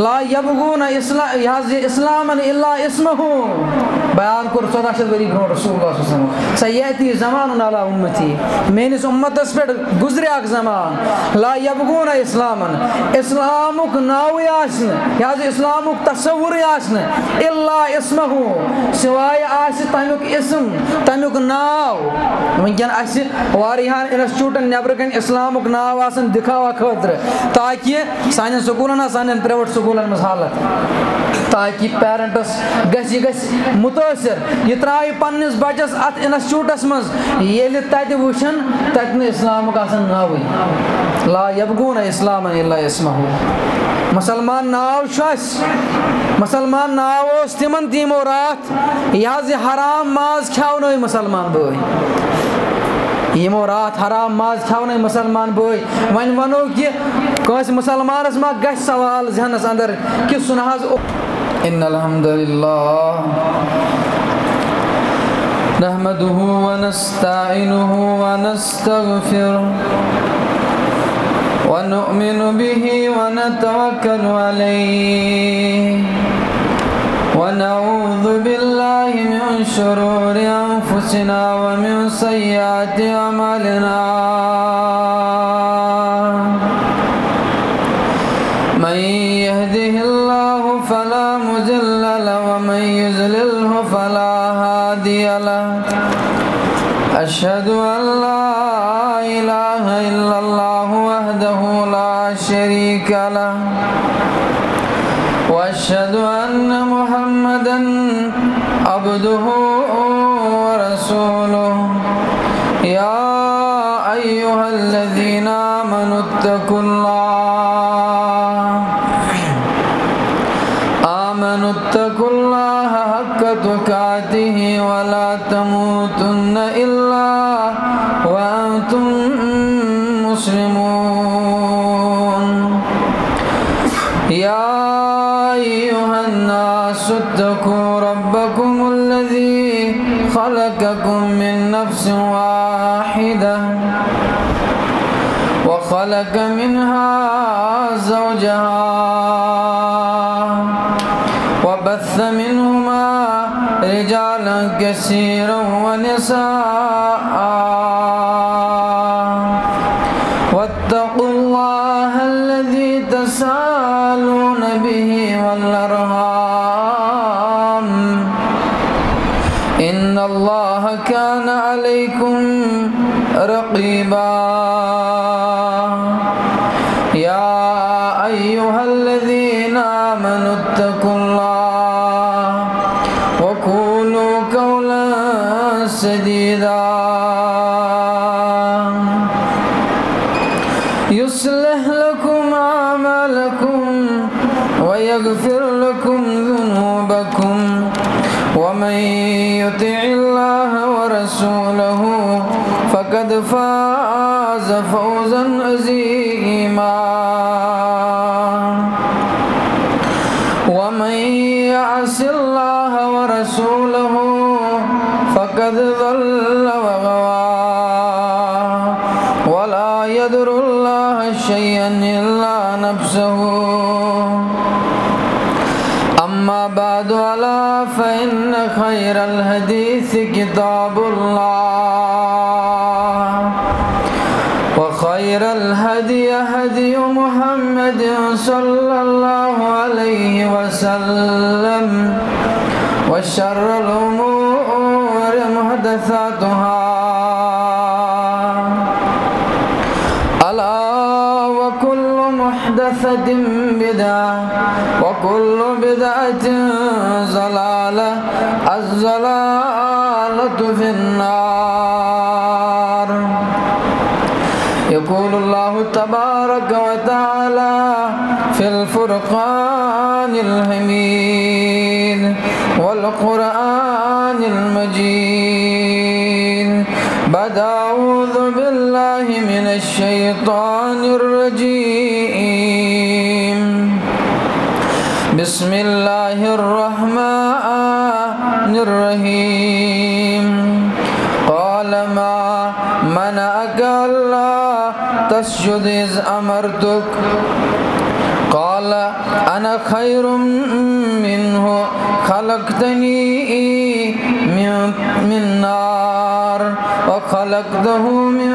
لا يبغون اسلاما الا اسمه بیان کور 14 ؤری برو رسول اللہ صلی اللہ علیہ وسلم سیاتی زمان علی امتی میانس امتس پہ گزرے اک زمان لا یبغون اسلاما اسلامک ناوی آسن یاز اسلامک تصور آسن الا اسمه سوائے آس تمیک اسم تمیک ناو ونکن اس واریہان انسٹیٹیوٹن نیبر کن اسلامک ناو آسن دکھاوا خاطر تاکہ سانن سکولن سانن پرائیویٹ سکولن مز حالت تاکہ پیرنٹس گژھِ متاثر یہ ترائی پنس بچس ات انسٹیٹیوٹس مز یل تت وچن تت اسلامک آسان ناوی لا یبغون اسلاما الا اسمه مسلمان ناو چھس مسلمان ناو اس تمن تیمو رات یہ حرام ماز کھیونو مسلمان بھائی یمو رات حرام ماز کھیونو مسلمان بھائی ون ونو کہ کس مسلمانس ما گژھِ سوال ذہنس اندر کہ سنہز ان الحمد للہ نحمده ونستعینه ونستغفره ونؤمن به ونتوکل علیه ونعوذ بالله من شرور انفسنا ومن سیئات اعمالنا من يهده الله فلا مضل له ومن يضلله فلا هادي له أشهد أن لا إله إلا الله وحده لا شريك له وأشهد أن محمدا عبده ورسوله يا أيها الذين آمنوا اتقوا الله حق تقاته ولا تموتن إلا وأنتم مسلمون يا أيها الناس اتقوا ربكم الذي خلقكم من نفس واحدة وخلق منها زوجها وبث منهما رجالا كثيرا ونساء واتقوا الله الذي تساءلون به والأرحام إن الله كان عليكم رقيبا يا أيها الذين آمنوا اتقوا الله وقولوا قولا سديدا يصلح لكم أعمالكم ويغفر لكم ذنوبكم ومن يطع الله ورسوله فقد فاز فوزا عظيما ومن يعص الله ورسوله فقد ضل وغوى ولا يضر الله شيئا إلا نفسه أما بعد ألا فإن خير الحديث كتاب الله وخير الهدي هدي محمد صلى الله عليه وسلم وشر الأمور محدثاتها ألا وكل محدثة بدعة وكل بدعة ضلالة الضلالة في النار يقول الله تبارك وتعالى في الفرقان الحميد والقرآن المجيد بعد أعوذ بالله من الشيطان الرجيم بسم الله الرحمن الرحيم قال ما منعك ألا تسجد إذ أمرتك قال أنا خير منه خلقتني من نار وخلقته من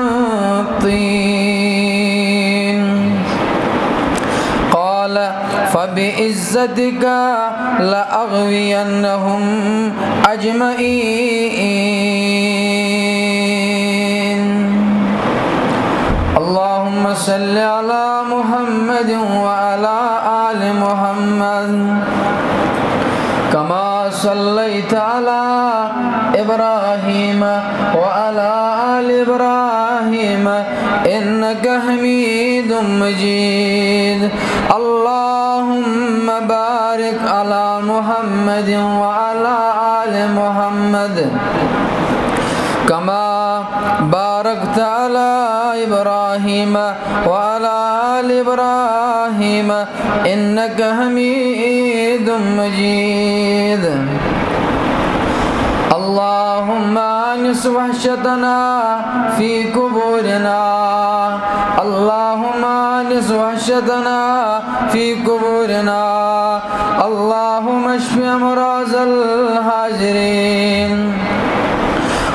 طين قال فبعزتك لأغوينهم أجمعين اللهم صل على محمد وعلى آل محمد كما صليت على إبراهيم وعلى آل إبراهيم إنك حميد مجيد اللهم بارك على محمد وعلى آل محمد كما باركت على إبراهيم وعلى آل إبراهيم إنك حميد مجيد اللهم أنس وحشتنا في قبورنا اللهم أنس وحشتنا في قبورنا اللهم اشف أمراض الحاضرين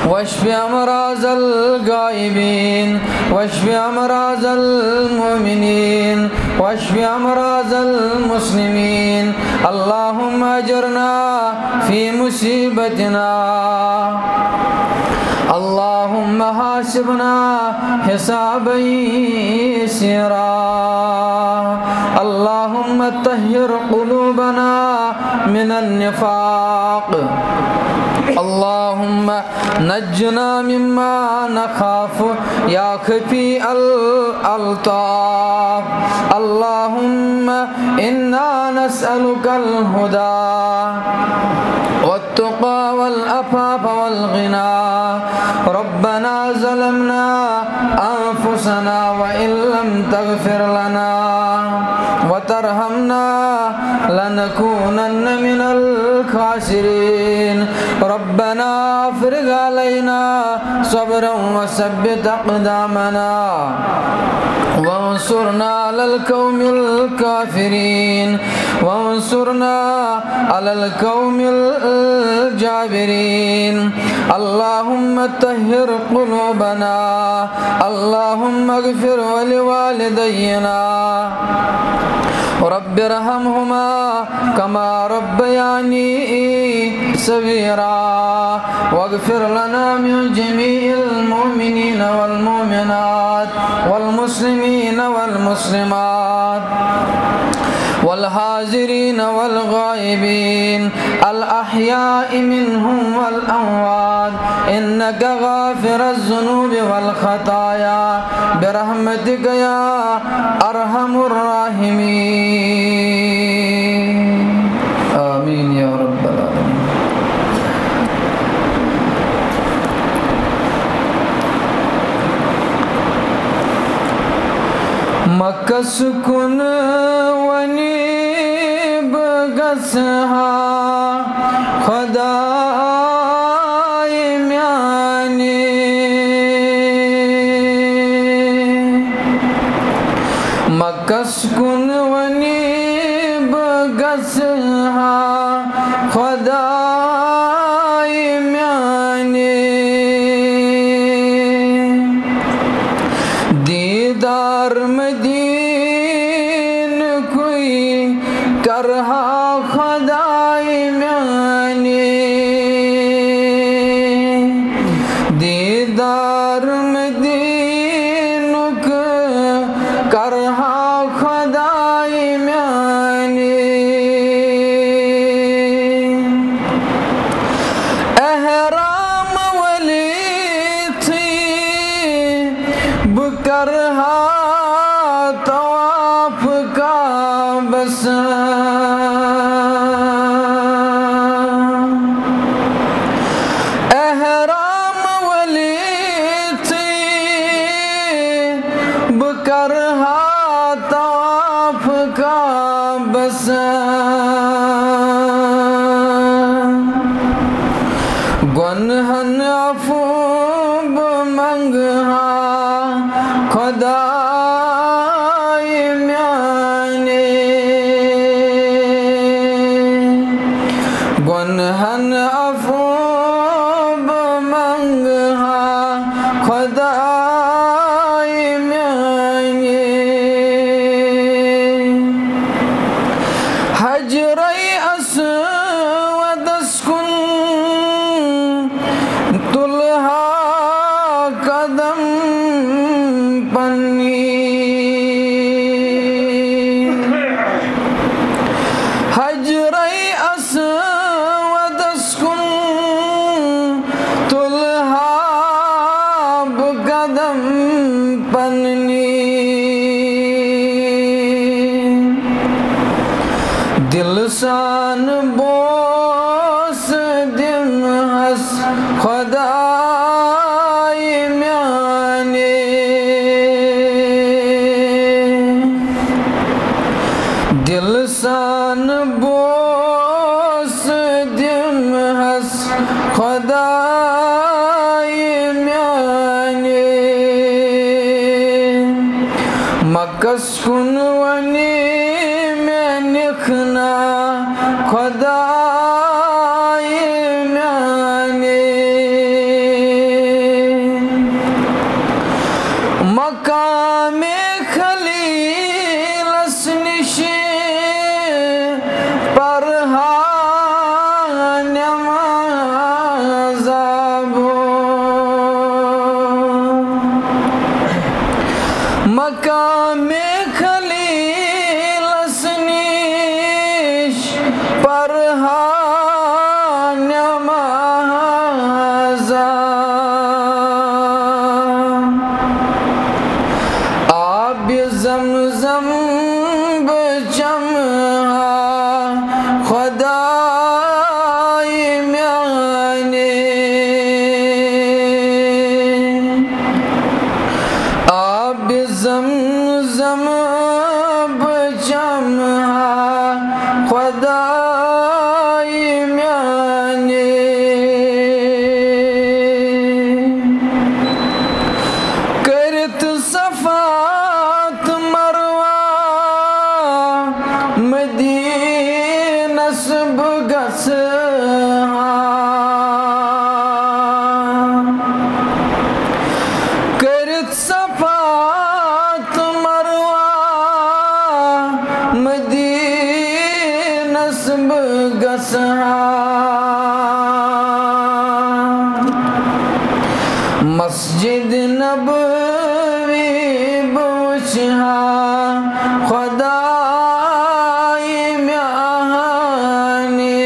واشف أمراض الغائبين واشف أمراض المؤمنين واشف أمراض المسلمين اللهم أجرنا في مصيبتنا اللهم حاسبنا حسابا يسيرا اللهم طهر قلوبنا من النفاق اللهم نجنا مما نخاف يا خفي الألطاف اللهم إنا نسألك الهدى والتقى والعفاف والغنى ربنا ظلمنا أنفسنا وإن لم تغفر لنا وترحمنا لنكونن من الخاسرين ربنا افرغ علينا صبرا وثبت أقدامنا وانصرنا على القوم الكافرين وانصرنا على القوم الجابرين اللهم طهر قلوبنا اللهم اغفر ولوالدينا رب ارحمهما كما ربياني صغيرا واغفر لنا من جميع المؤمنين والمؤمنات والمسلمين والمسلمات والحاضرين والغائبين الأحياء منهم والأموات إنك غافر الذنوب والخطايا برحمتك يا أرحم الراحمين آمين يا رب العالمين مکہ سکون ونیب گسہا خدای میانی مکہ سکون ونیب گسہا خدای میانی دیدار مدین کوئی کرہا خدای میانی دیدار مدین کو کرہا خدای میانی احرام ولی تھی بکرہا طواف کا بس احرام ولی تھی بکرہا طواف کا بس گنہن عفو منگہا خدای میانی تنہن افوب منگہا خدای میانی حجرِ اسود اسکن تلہا قدم پنی حجرِ اسود اسکن تلہا قدم پنی دل سان بوس دم ہس خدای میانی دل سان بوس دم ہس خدای میانی مکس کن ونی میں نکھنا خدای میانی مقام خلیل اسنش پرہان مذابو مقام خلیل اسنش پرہان مذاب آب زمزم بچمہا خدای میانی آب زمزم بچمہا خدای میانی کرت صفات مروہ مدینس بگسہا کرت صفات مروہ مدینس بگسہا مسجد نبوی بوچہا خدای میانی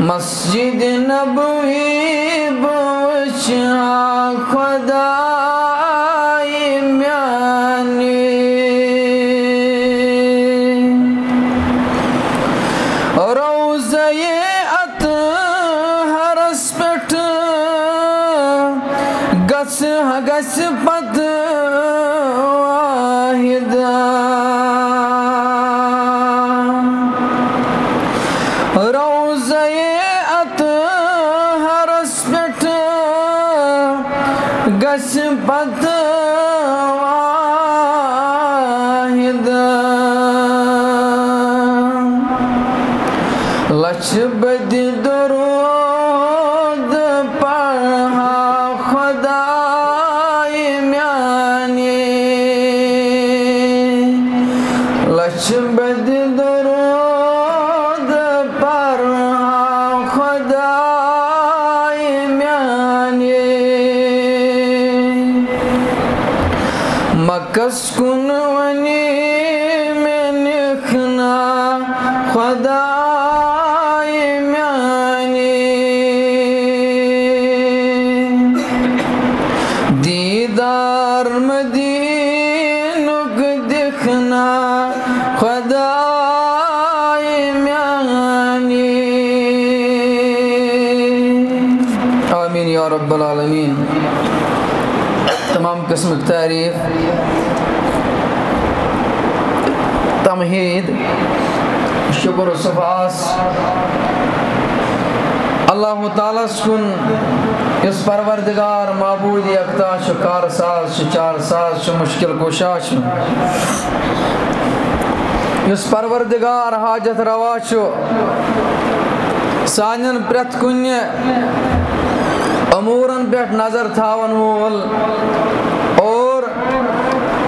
مسجد نبوی بوچہا خدای میانی روضہ اطہر اس پٹ گس گس پت واحدہ روضہ اطہر اس پٹ گس پت واحدہ لچھ بدی درود پڑھا خدای میانی لچھ بدی درود پڑھا خدای میانی مکس کن ونی میں نکھنا خدای میانی دیدار مدینک دکھنا خدای میانی آمین یا رب العالمین تمام قسم کی تعریف تمہید شکر و صفاس اللہ تعالیٰ سکن اس پروردگار معبود یکتا شکار ساز شچار ساز مشکل کوشاش یس پروردگار حاجت روا چھو سانین پرت کن امورن پہ نظر تھاون وول اور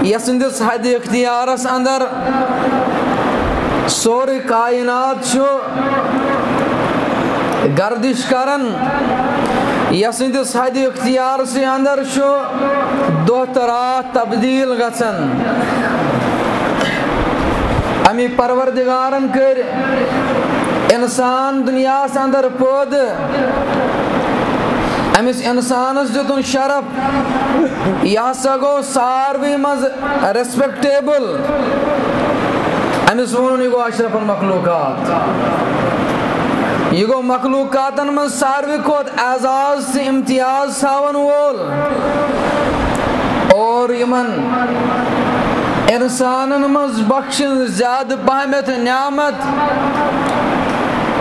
یسندس حد اختیارس اندر سوری کائنات چھو گردش کرن یسندس حد اختیار سے اندر چھو دو رات تبدیل گژھن امی پروردگارن کر انسان دنیا اندر پود امس انسانس دتن شرف یہ ہسا گو ساروی مز ریسپیکٹیبل امس ون یہ گو اشرف المخلوقات یہ گو مخلوقاتن من ساروی کھوت اعزاز سے امتیاز تھاون وول اور یمن انسانن مز بخشن زیادہ پہمت نعمت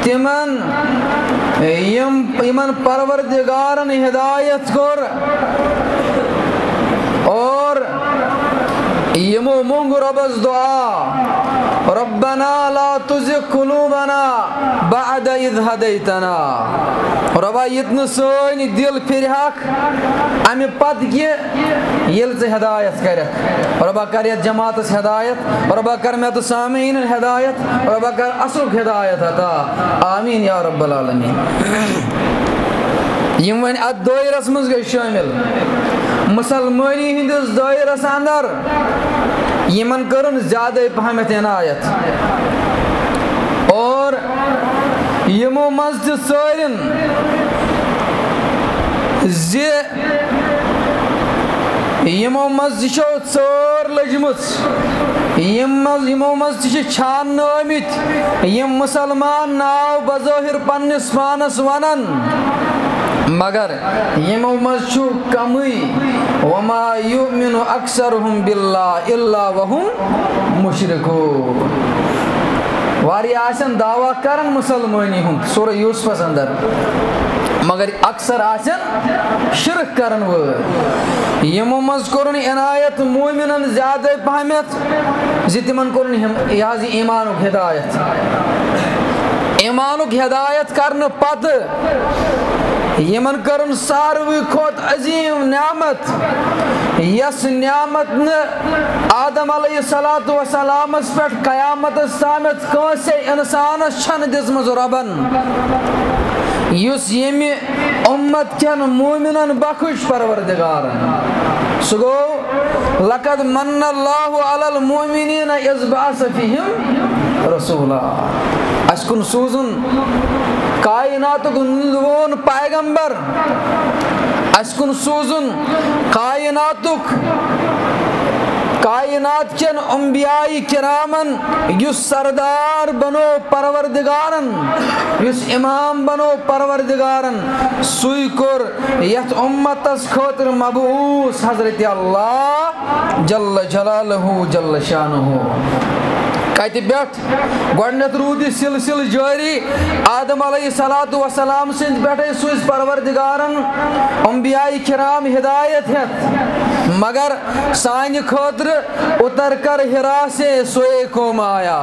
تمن یمن پروردگارن ہدایت کر اور یمو مونگ ربس دعا ربنا لا تزغ قلوبنا بعد اذ ہدیتنا ربا یتن سونی دل پھر حق امی پت یل سے ہدایت کرک ربا کر یت جماعتس ہدایت ربا کر میں تو سامعین ہدایت ربا کر اصل ہدایت عطا آمین یا رب العالمین یم ون ات دائرس مز گئی شامل مسلمانی ہندس دائرس اندر یمن کرن زیادہ پہمت عنایت اور یمو مز سارن زی یمو مز چھو ژور لجمت یمو مز چھان آمت یم مسلمان ناو بظاہر پنس پانس ونن مگر یمو مز چھو کمی وما یؤمن اکثرهم باللہ الا وهم مشرکون واری آسن دعویٰ کرن مسلمانی ہوں سورہ یوسفس اندر مگر اکثر آسن شرک کرن وہ یمو مز کرن عنایت مومنن زیادہ پہمت زتمن کرن یازی ایمانک ہدایت ایمانک ہدایت کرن پت یمن کرن ساروی کھوت عظیم نعمت یس نعمت آدم علیہ السلام پہ قیامت سامت کنسے انسانس چھن دزمز ربن یس یمی امت کن مومنن بخش پروردگارن سو گو لقد من اللہ علی المؤمنین اذ بعث فیہم رسولا اس کن سوزن کائناتک نلون پیغمبر اس کن سوزن کائنات کن انبیاء کرامن یس سردار بنو پروردگارن یس امام بنو پروردگارن سوی کر یت امتس خاطر مبعوث حضرت اللہ جل جلالہ جل شانہ کت پہ گۄڈنیتھ روٗد یہِ سلسلہ جاری آدم علیہ السلام سٕنٛدِ پٮ۪ٹھے سوٗزۍ پروردگارن انبیاء کرام ہدایت ہیتھ مگر سانہِ خٲطرٕ اتر کر ہرا سے سوئے قوم آیا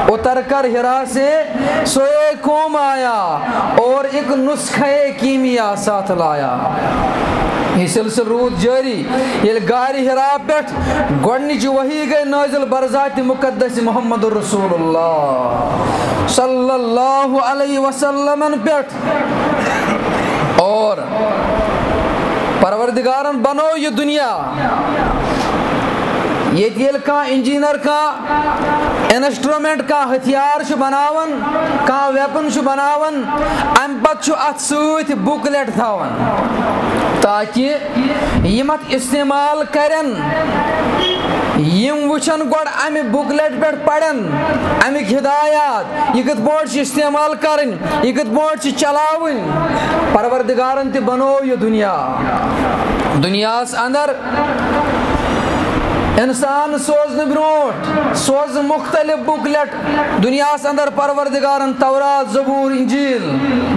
اتر کر ہرا سے سوئے قوم آیا اور ایک نسخہ کیمیا ساتھ لایا یہ سلسل روٗد جاری ییٚلہِ غارِ ہرا پٮ۪ٹھ گۄڈنِچ وحی گئی نازل برذات مقدس محمد رسول اللہ صلی اللہ علیہ وسلم پٮ۪ٹھ اور پروردگارن بنو یہ دنیا یل انجینئر انسٹرومنٹ ہتھیار بناون ویپن بناون ام پتہ ات ست بکلیٹ تھاون تاکہ یم ات استعمال کرن یم وچن گوڑ امہ بکلیٹ پہ پڑن امیک ہدایات یہ کت پٲٹھۍ استعمال کرن یہ کت پٲٹھۍ چلاون پروردگارن تہ بنو یہ دنیاس اندر انسان سوزن برونٹ سوز مختلف بکلیٹ دنیاس اندر پروردگارن تورات زبور انجیل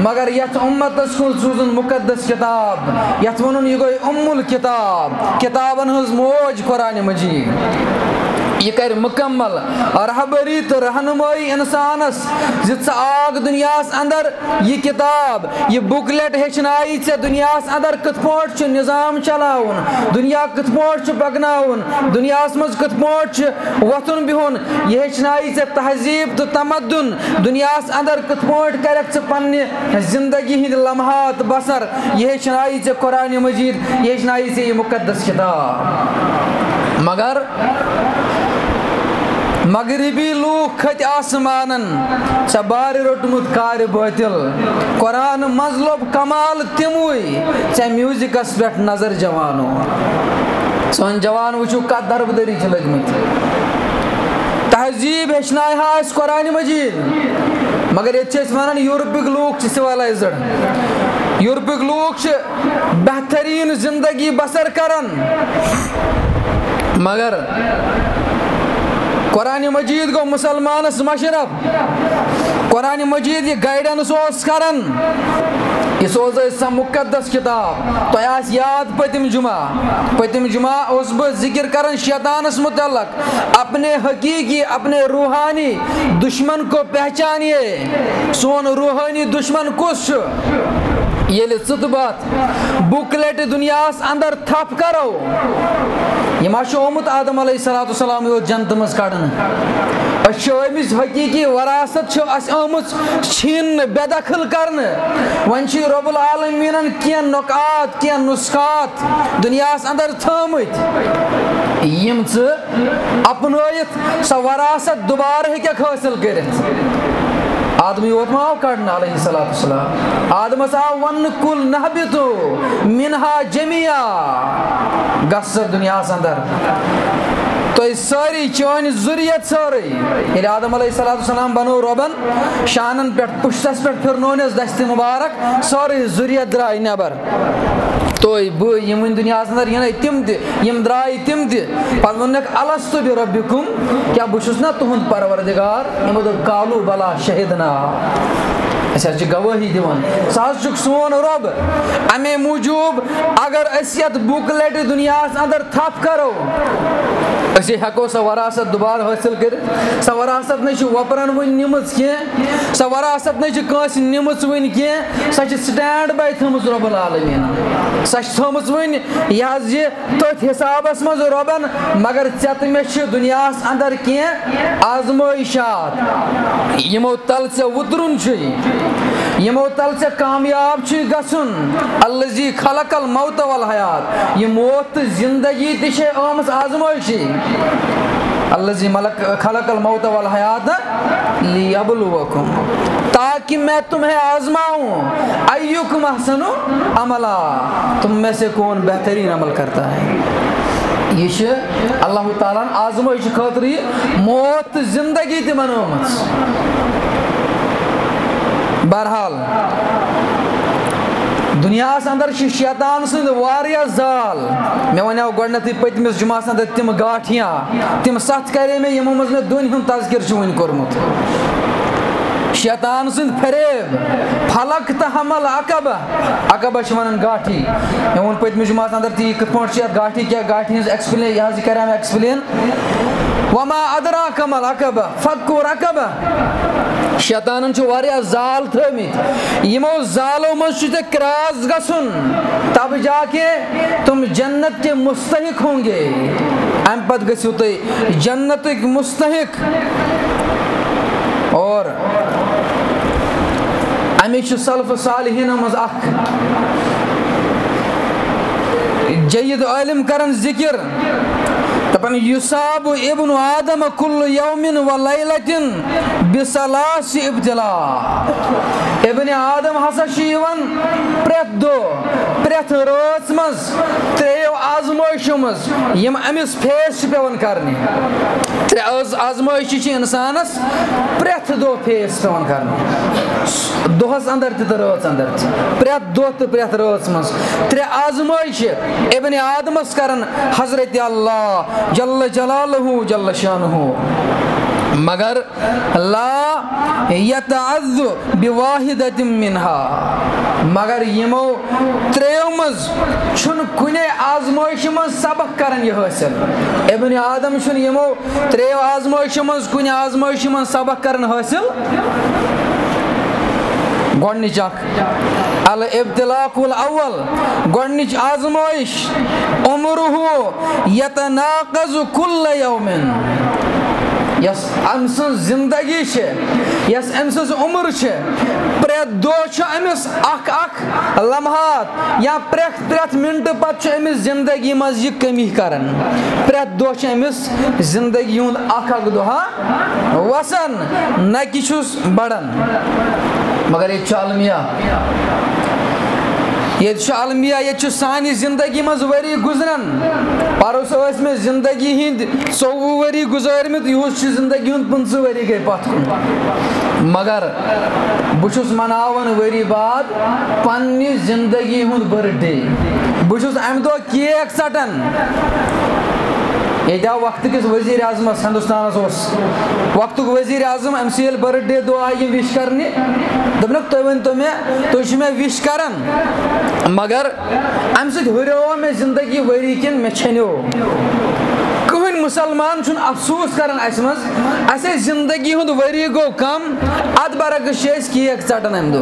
مگر یت امتس کن سوزن مقدس کتاب یت ونن یہ گوی ام الکتاب کتابن ہز موج قرآن مجید یہ کر مکمل رہبری تو رہنمائی انسانس زِ آگ دنیاس اندر یہ کتاب یہ بکلیٹ ہیچنائی ژے دنیاس اندر کت پٲٹھۍ چھُ نظام چلاوُن دنیا کت پٲٹھۍ چھُ پکناوُن دنیاس منٛز کت پٲٹھۍ چھُ وۄتھُن بِہُن یہ ہیچنائی ژے تہذیب تو تمدن دنیاس اندر کت پٲٹھۍ کریکھ ژٕ پننہِ زندگی ہٕنٛدۍ لمحات بسر یہ ہیچنائی ژے قرآن مجید یہ ہیچنائی ژے یہ مقدس کتاب مگر مغربی لوگ کھت آسمانن ژےٚ بارِ روٚٹمُت کارِ باطل قرآن منٛز لوٚب کمال تِموٕے ژےٚ میوٗزکس پٮ۪ٹھ نظر جوانو سٲنۍ جوان وٕچھِو کتھ دربدٔری چھِ لٔگمٕتۍ تہذیب ہیٚچھنایہِ ہا اَسہِ قرآنِ مجیٖد مگر ییٚتہِ چھِ أسۍ وَنان یوٗرپٕکۍ لوٗکھ چھِ سِولایزٕڈ یوٗرپٕکۍ لوٗکھ چھِ بہتریٖن زندگی بسر کران مگر قرآن مجید گو مسلمانس مشرف قرآن مجید یہ گائیڈنس اوس کران یہ سوز سا مقدس کتاب تو آس یاد پتم جمعہ اوس بہ ذکر کران شیطانس متعلق اپنے حقیقی اپنے روحانی دشمن کو پہچانیے سون روحانی دشمن کس ییٚلہِ ژٕ تہٕ بَتھ بُکلیٹ دُنیاہس اندر تھپ کرو یہِ ما چھُ آمُت آدم علیہ الصلوۃ والسلام یوت جنتہٕ منٛز کڑنہٕ أسۍ چھِ آمٕتۍ حقیٖقی وراثت چھِ اَسہِ آمٕژ چھیٖننہٕ بے دخل کرنہٕ وۄنۍ چھِ رۄب العالمیٖنن کینٛہہ نۄقات کینٛہہ نُسخات دُنیاہس اندر تھٲمٕتۍ یِم ژٕ اپنٲیِتھ سۄ وراثت دوبارٕ ہیٚککھ حٲصِل کٔرِتھ آدمی ووت ما آو کڑنہٕ علیہ الصلوۃ والسلام آدمس آو وننہٕ کُل نہبِتو منہا جميعا گژھ دنیاہس اندر تُہۍ سٲری چٲنۍ ذُریت سٲرٕے ییٚلہِ آدم علیہ الصلوۃ والسلام بنوو رۄبن شانن پٮ۪ٹھ پُشتس پٮ۪ٹھ پھرنونس دستہِ مُبارک سٲرٕے ذُریت درٛاے نٮ۪بر تُہۍ بہٕ یِم وٕنۍ دُنیاہس اندر یِنَے تِم تہِ یِم درٛاے تِم تہِ پتہٕ ووٚنُکھ الستُ بربکم کیٛاہ بہٕ چھُس نا تُہُنٛد پروردگار یِمو دوٚپ قالوٗ بلا شہدنا أسۍ حظ چھِ گوٲہی دِوان سُہ حظ چھُکھ سون رۄب اَمے موٗجوٗب اگر أسۍ یتھ بُکلیٹہِ دُنیاہس اندر تھپ کرو أسۍ ہٮ۪کو سۄ وراثت دوبارٕ حٲصِل کٔرِتھ سۄ وراثت نہ چھِ وۄپرن وٕنہِ نِمٕژ کینٛہہ سۄ وراثت نہ چھِ کٲنٛسہِ نِمٕژ وٕنہِ کینٛہہ سۄ چھِ سٹینڈ باے تھٲمٕژ رۄب العالمیٖنن سۄ چھِ تھٲمٕژ وٕنہِ یہِ حظ یہِ تٔتھۍ حسابس منٛز رۄبن مگر ژےٚ تہٕ مےٚ چھِ دُنیاہس اندر کینٛہہ آزمٲیشات یِمو تل ژےٚ وُترُن چھُے یِمو تل ژےٚ کامیاب چھُے گژھُن الذی خلق الموت والحیات یہِ موت تہٕ زندگی تہِ چھے آمٕژ آزمٲیشی الذی خلق الموت والحیات لیبلوکم تاکہ میں تمہیں آزماؤں ایکم احسن عملا تم میں سے کون بہترین عمل کرتا ہے یہ چھِ اللہ تعالیٰ ہن آزمٲیشہِ خٲطرٕ یہِ موت تہٕ زندگی تہِ بنٲومٕژ بہرحال دُنیاہس اندر چھِ شیطان سٕنٛدۍ واریاہ زال مےٚ وَنیو گۄڈنٮ۪تھٕے پٔتمِس جُمعس اندر تِم گاٹھیاں تِم 7 کرے مےٚ یِمو منٛز مےٚ دۄن ہُنٛد تذکِر چھُ وٕنہِ کوٚرمُت شیطان سٕنٛدۍ فریب فلق تہٕ حمل عقبہ چھِ وَنان گاٹھی مےٚ ووٚن پٔتمِس جُمعس اندر تی کِتھ پٲٹھۍ چھِ یتھ گاٹھی کیٛاہ گاٹھی ہِنٛز ایٚکسپلین یہِ حظ یہِ کریٛاو مےٚ ایٚکسپلین وما ادراک ما العقبہ فک رقبہ شیطانن چھِ واریاہ زال تھٲمٕتۍ یِمو زالو منٛز چھُ ژےٚ کراس گژھُن تب جا کے تم جنت کے مستحق ہوں گے امہِ پتہٕ گٔژھِو تُہۍ جنتٕکۍ مستحق اور اَمِچ چھُ سلف صالحیٖنو منٛز اکھ جید عٲلِم کران ذکر دپان یُصاب ابن آدم کُلُّ یومٍ ولیلتٍ بثلاث ابتلاء ابن آدم ہسا چھُ یِوان پرٛٮ۪تھ دۄہ پرٛٮ۪تھ رٲژ منٛز 3 آزمٲیشو منٛز یِم أمِس فیس چھِ پیٚوان کرنہِ 3 آزمٲیشہِ چھِ اِنسانس پرٛٮ۪تھ دۄہ فیس پیٚوان کرنہِ دۄہس اندر تہِ تہٕ رٲژ اندر تہِ پرٛٮ۪تھ دۄہ تہٕ پرٛٮ۪تھ رٲژ منٛز 3 آزمٲیشہِ ابن آدمس کران حضرت اللہ جل جلالہ جل شانہ مگر لا يتعذ بواحدة منها مگر یمو تریو مز چھن کنے آزمائش مز سبق کرن یہ حاصل ابن آدم چھن یمو تریو آزمائش مز کنے آزمائش مز سبق کرن حاصل گۄڈنِچ اکھ الابتلاء الاول گۄڈنِچ آزمائش عمره يتناقض كل يوم یس أمۍ سٕنٛز زندگی چھِ یس أمۍ سٕنٛز عمر چھِ پرٛٮ۪تھ دۄہ چھُ أمِس اکھ لمحات یا پرٛٮ۪تھ مِنٹہٕ پتہٕ چھُ أمِس زندگی منٛز یہِ کمی کران پرٛٮ۪تھ دۄہ چھُ أمِس زندگی ہُنٛد اکھ دۄہا وسان نہ کہِ چھُس بڑان مگر ییٚتہِ چھُ المیہ ییٚتہِ چھُ سانہِ زندگی منٛز ؤری گُزران پرُس ٲسۍ مےٚ زندگی ہِنٛدۍ 24 ؤری گُزٲرمٕتۍ یِہُس چھِ زندگی ہُنٛد 15 ؤری گٔے پتھ کُن مگر بہٕ چھُس مناوان ؤری بعد پننہِ زندگی ہُنٛد برتھ ڈے بہٕ چھُس امہِ دۄہ کیک ژٹان ییٚتہِ آو وقتہٕ کِس ؤزیٖر اعظمس ہندوستانس اوس وقتُک ؤزیٖر اعظم أمۍ سُہ ییٚلہِ برتھ ڈے دۄہ آیہِ یِم وِش کرنہِ دوٚپنکھ تُہۍ ؤنۍتو مےٚ تُہۍ چھِو مےٚ وِش کران مگر امہِ سۭتۍ ہُریووا مےٚ زندگی ؤری کِنہٕ مےٚ ژھیٚنیو کٕہٕنۍ مُسلمان چھُنہٕ افسوٗس کران اسہِ منٛز اسہِ ٲسۍ زندگی ہُنٛد ؤری گوٚو کم اتھ برعکس چھِ أسۍ کیک ژٹان امہِ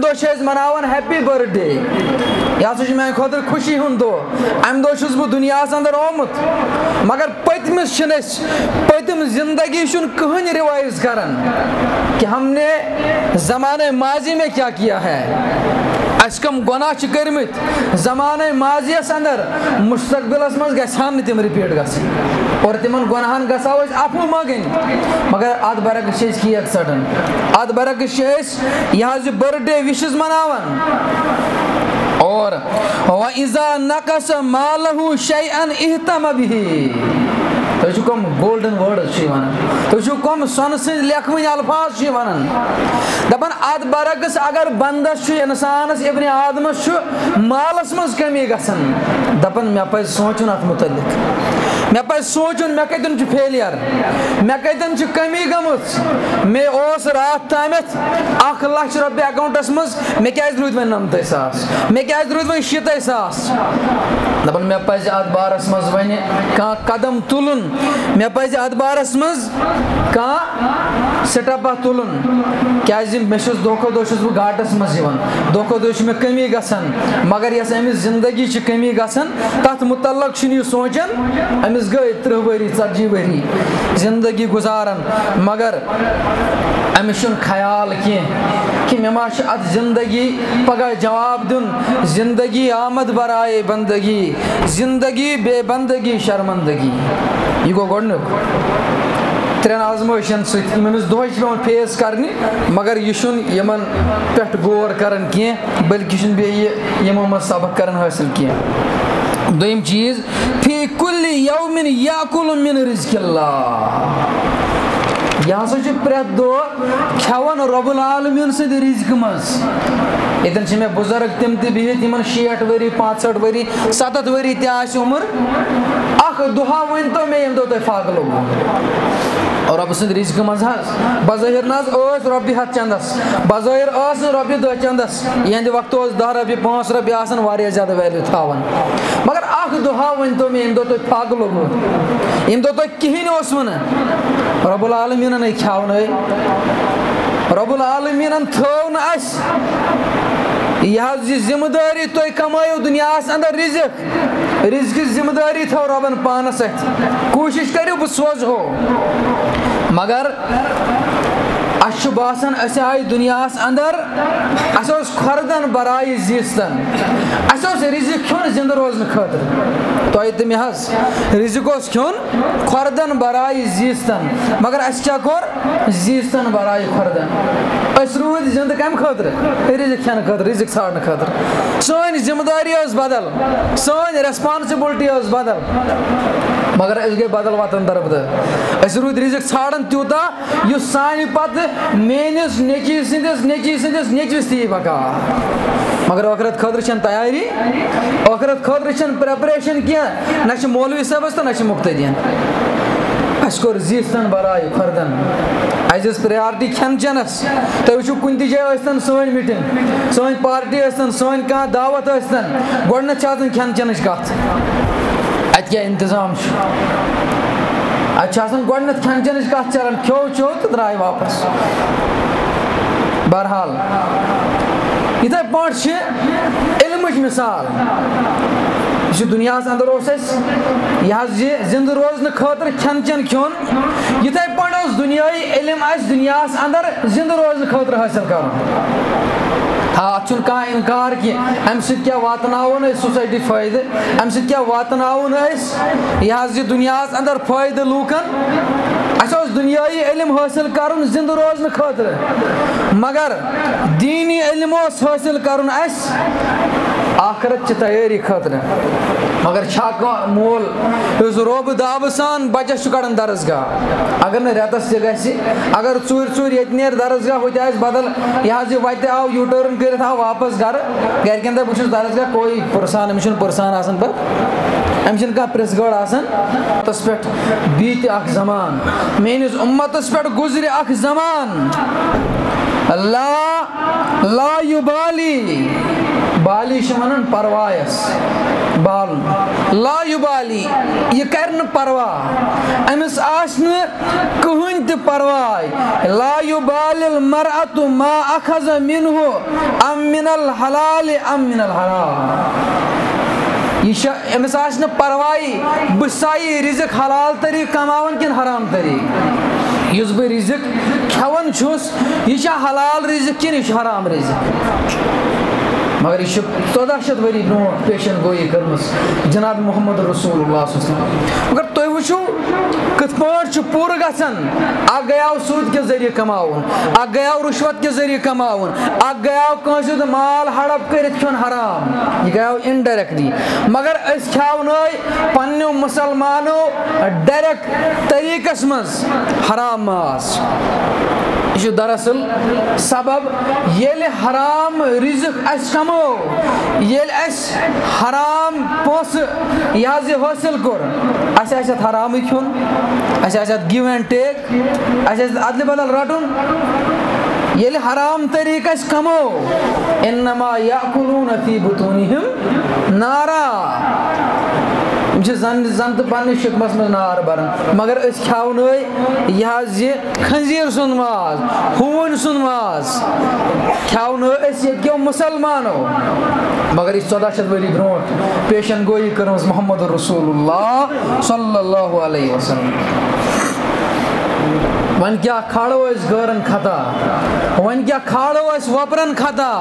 دۄہ چھِ أسۍ مناوان ہیپی برتھ ڈے یہِ ہسا چھُ میانہِ خٲطرٕ خوشی ہُنٛد دۄہ امہِ دۄہ چھُس بہٕ دُنیاہس انٛدر آمُت مگر پٔتمِس چھِنہٕ أسۍ پٔتِم زندگی چھُنہٕ کٕہٕنۍ رِوایز کران کہ ہم نے زمانہ ماضی میں کیا کیا ہے اَسہِ کم گۄناہ چھِ کٔرمٕتۍ زمانہ ماضیَس انٛدر مُستقبِلس منٛز گژھان نہٕ تِم رِپیٖٹ گژھٕنۍ اور تِمن گۄناہن گژھو أسۍ عفوٗ منٛگٕنۍ مگر اتھ برعکس چھِ أسۍ کیک ژٹان اتھ برعکس چھِ أسۍ یہِ حظ یہِ برتھ ڈے وِشز مناوان اور وَإِذَا نَقَصَ مَالَهُ شَيْئًا اِهْتَمَ بِهِ تُہۍ چھِو کٕم گولڈن وٲڈٕز چھِ یہِ وَنان تُہۍ چھِو کٕم سۄنہٕ سٕنٛدۍ لیکھوٕنۍ الفاظ چھِ یہِ وَنان دَپان اتھ برعکس اگر بنٛدس چھُ انسانس ابن آدمس چھُ مالس منٛز کمی گژھان دپان مےٚ پزِ سونٛچُن اتھ مُتعلق مےٚ پزِ سونٛچُن مےٚ کتٮ۪ن چھُ فیلیر مےٚ کتٮ۪ن چھِ کمی گٔمٕژ مےٚ اوس راتھ تامتھ 1 لچھ رۄپیہِ اکاونٹس منٛز مےٚ کیازِ روٗدۍ وۄنۍ 90,000 مےٚ کیازِ روٗدۍ وۄنۍ 70,000 دپان مےٚ پزِ اتھ بارس منٛز وۄنۍ کانٛہہ قدم تُلُن مےٚ پزِ اتھ بارس منٛز کانٛہہ سٹیپا تُلُن کیازِ مےٚ چھُس دۄہ کھۄتہٕ دۄہ چھُس بہٕ گاٹس منٛز یِوان دۄہ کھۄتہٕ دۄہ چھِ مےٚ کمی گژھان مگر یۄس أمِس زندگی چھِ کمی گژھان تتھ متعلق چھُنہٕ یہِ سونٛچان أمِس گٔے 30 ؤری 40 ؤری زندگی گُزاران مگر أمِس چھُنہٕ خیال کینٛہہ کہ مےٚ ما چھُ اتھ زندگی پگاہ جواب دیُن زندگی آمد برائے بندگی زندگی بے بندگی شرمندگی یہِ گوٚو گۄڈنیُک 3 آزمٲیشن سۭتۍ یِم أمِس دۄہے چھِ پیٚوان فیس کرنہِ مگر یہِ چھُنہٕ یِمن پٮ۪ٹھ غور کران کینٛہہ بلکہِ چھُنہٕ بیٚیہِ یہِ یِمو منٛز سبق کران حٲصِل کینٛہہ دوٚیِم چیٖز فی کُلِ یومِن یاکُل من رزق اللہ یہِ ہسا چھُ پرٛٮ۪تھ دۄہ کھٮ۪وان رۄب العالمیٖن سٕنٛدِ رِزقہِ منٛز ییٚتٮ۪ن چھِ مےٚ بُزرگ تِم تہِ بِہِتھ یِمن 60 ؤری 65 ؤری 70 ؤری تہِ آسہِ عمر اکھ دۄہا ؤنۍتو مےٚ ییٚمہِ دۄہ تۄہہِ فاقہٕ لوٚگوُ رۄبہٕ سٕنٛدِ رِزقہِ منٛز حظ بظٲہِر نہ حظ ٲسۍ رۄپیہِ 100 چندس بظٲہِر ٲس نہٕ رۄپیہِ 10 چندس یِہنٛدِ وقتہٕ اوس 10 رۄپیہِ 5 رۄپیہِ آسان واریاہ زیادٕ ویلیوٗ تھاوان مگر اکھ دۄہا ؤنۍتو مےٚ ییٚمہِ دۄہ تۄہہِ فاقہٕ لوٚگوُ ییٚمہِ دۄہ تۄہہِ کِہیٖنۍ اوسوُ نہٕ رۄب العالمیٖنن ہے کھیٛاونٲے رۄب العالمیٖنن تھٲو نہٕ اَسہِ یہِ حظ یہِ ذمہٕ دٲری تُہۍ کمٲیِو دُنیاہس انٛدر رِزقٕچ ذمہٕ دٲری تھٲو رۄبن پانس اتھِ کوٗشش کٔرِو بہٕ سوزہو مگر اَسہِ چھُ باسان أسۍ آیہِ دُنیاہس انٛدر اَسہِ اوس کھۄردن برایہِ زیٖستن اَسہِ اوس رِزق کھیوٚن زِندٕ روزنہٕ خٲطرٕ تۄہہِ تہِ مےٚ حظ رِزق اوس کھیوٚن کھۄردن برایہِ زیٖستن مگر اَسہِ کیاہ کوٚر زیٖستن برایہِ کھۄردن أسۍ روٗدۍ زِندٕ کمہِ خٲطرٕ رِزق کھٮ۪نہٕ خٲطرٕ رِزق ژھانڈنہٕ خٲطرٕ سٲنۍ ذمہٕ دٲری ٲس بدل سٲنۍ ریسپانسبلٹی ٲس بدل مگر أسۍ گٔے بدل وطن طرفدار أسۍ روٗدۍ رِزق ژھانڈان تیوٗتاہ یُس سانہِ پتہٕ میٲنِس نیٚچوۍ سٕنٛدِس نیٚچوِس تہِ یی بکار مگر ٲخرت خٲطرٕ چھنہٕ تیاری ٲخرت خٲطرٕ چھنہٕ پریپریشن کینٛہہ نہ چھِ مولوی صٲبس تہٕ نہ چھِ مُقتدین اَسہِ کوٚر زیٖستن برایہِ کھۄردن اَسہِ ٲس پرٛیارٹی کھٮ۪ن چٮ۪نَس تُہۍ وٕچھِو کُنہِ تہِ جایہِ ٲسۍتَن سٲنۍ میٖٹِنٛگ سٲنۍ پارٹی ٲسۍتَن سٲنۍ کانٛہہ دعوت ٲسۍتَن گۄڈٕنٮ۪تھ چھِ آسان کھٮ۪ن چٮ۪نٕچ کَتھ اَتہِ کیٛاہ اِنتظام چھُ اَتہِ چھِ آسان گۄڈٕنٮ۪تھ کھٮ۪ن چٮ۪نٕچ کَتھ چَلان کھیوٚو چیوٚو تہٕ درٛاے واپَس بہرحال یِتھَے پٲٹھۍ چھِ علمٕچ مِثال یہِ چھُ دُنیاہَس اَنٛدر اوس اَسہِ یہِ حظ یہِ زِندٕ روزنہٕ خٲطرٕ کھٮ۪ن چٮ۪ن کھیوٚن یِتھَے پٲٹھۍ اوس دُنیٲیی علم اَسہِ دُنیاہَس اَنٛدر زِندٕ روزنہٕ خٲطرٕ حٲصِل کَرُن اَتھ چھُنہٕ کانٛہہ اِنکار کہِ اَمہِ سۭتۍ کیٛاہ واتناوُن أسۍ سوسایٹی فٲیدٕ اَمہِ سۭتۍ کیٛاہ واتناوُن أسۍ یہِ حظ یہِ دُنیاہَس اَنٛدر فٲیدٕ لوٗکَن اَسہِ اوس دُنیٲیی علم حٲصِل کَرُن زِندٕ روزنہٕ خٲطرٕ مگر دیٖنی علم اوس حٲصِل کَرُن اَسہِ آخرت چہِ تیٲری خٲطرٕ مگر چھا کانٛہہ مول یُس روبہٕ دابہٕ سان بَچَس چھُ کَڑان درسگاہ اگر نہٕ رٮ۪تَس تہِ گژھِ اگر ژوٗرِ ییٚتہِ نیرِ درسگاہ ہوٚتہِ آسہِ بدل یہِ حظ یہِ وَتہِ آو یوٗ ٹٲرٕن کٔرِتھ آو واپَس گَرٕ گَرِکٮ۪ن دَپہِ بہٕ چھُس درسگاہ کویی پٕرسان أمِس چھُنہٕ پٕرسان آسان پَتہٕ أمِس چھِنہٕ کانٛہہ پرٛژھ گٲڑ آسان اُمتَس پٮ۪ٹھ بیٖتہِ اَکھ زمان میٛٲنِس اُمتَس پٮ۪ٹھ گُزرِ اَکھ زمان لا یُبالی بالی چھِ وَنان پَروایَس بالُن لا یُبالی یہِ کَرِ نہٕ پَرواہ أمِس آسہِ نہٕ کٕہٕنۍ تہِ پَرواے لا یُبالِ المرأة ما أخذ منه أم من الحلال أم من الحرام یہِ چھِ أمِس آسہِ نہٕ پَرواے بہٕ چھُسا یہِ رِزِق حلال طریٖقہٕ کَماوان کِنہٕ حرام طریٖقہٕ یُس بہٕ رِزِق کھٮ۪وان چھُس یہِ چھا حلال رِزِق کِنہٕ یہِ چھُ حرام رِزِق مگر یہِ چھُ 1400 ؤری برونٛٹھ پیشن گویی کٔرمٕژ جناب محمد رسول اللہ صلی اللہ علیہ وسلم مگر تُہۍ وٕچھِو کِتھ پٲٹھۍ چھُ پوٗرٕ گژھان اکھ گٔیاو سوٗد کہِ ذٔریعہٕ کماوُن اکھ گٔیاو رُشوت کہِ ذٔریعہٕ کماوُن اکھ گٔیاو کٲنٛسہِ ہُنٛد مال ہڑپ کٔرِتھ کھیوٚن حرام یہِ گٔیاو اِنڈایریکٹلی مگر أسۍ کھٮ۪ونٲے پننیو مُسلمانو ڈایریکٹ طریٖقس منٛز حرام ماز یہِ چھُ دراصل سبب ییٚلہِ حرام رِزِق اَسہِ کمو ییٚلہِ اَسہِ حرام پونٛسہٕ یہِ حظ یہِ حٲصِل کوٚر اَسہِ آسہِ اَتھ حرامٕے کھیوٚن اَسہِ آسہِ اَتھ گِو اینڈ ٹیک اَسہِ آسہِ اَدلہِ بدل رَٹُن ییٚلہِ حرام طریٖقہٕ اَسہِ کمو اِنما یأکُلوٗنَ فی بُطوٗنِہِم نارا یِم چھِ زَن تہٕ پنٛنِس شِکمَس منٛز نار بَران مگر أسۍ کھٮ۪ونٲے یہِ حظ یہِ خنزیٖر سُنٛد ماز ہوٗنۍ سُنٛد ماز کھٮ۪ونٲے أسۍ ییٚتہِ کیو مُسلمانو مگر یہِ چھِ 1400 ؤری برونٛٹھ پیشن گویی کٔرمٕژ محمد رسول اللہ صلی اللہ علیہ وسلم وۄنۍ کیٛاہ کھالو أسۍ غٲرَن خطا وۄنۍ کیٛاہ کھالو أسۍ وۄپرَن خطا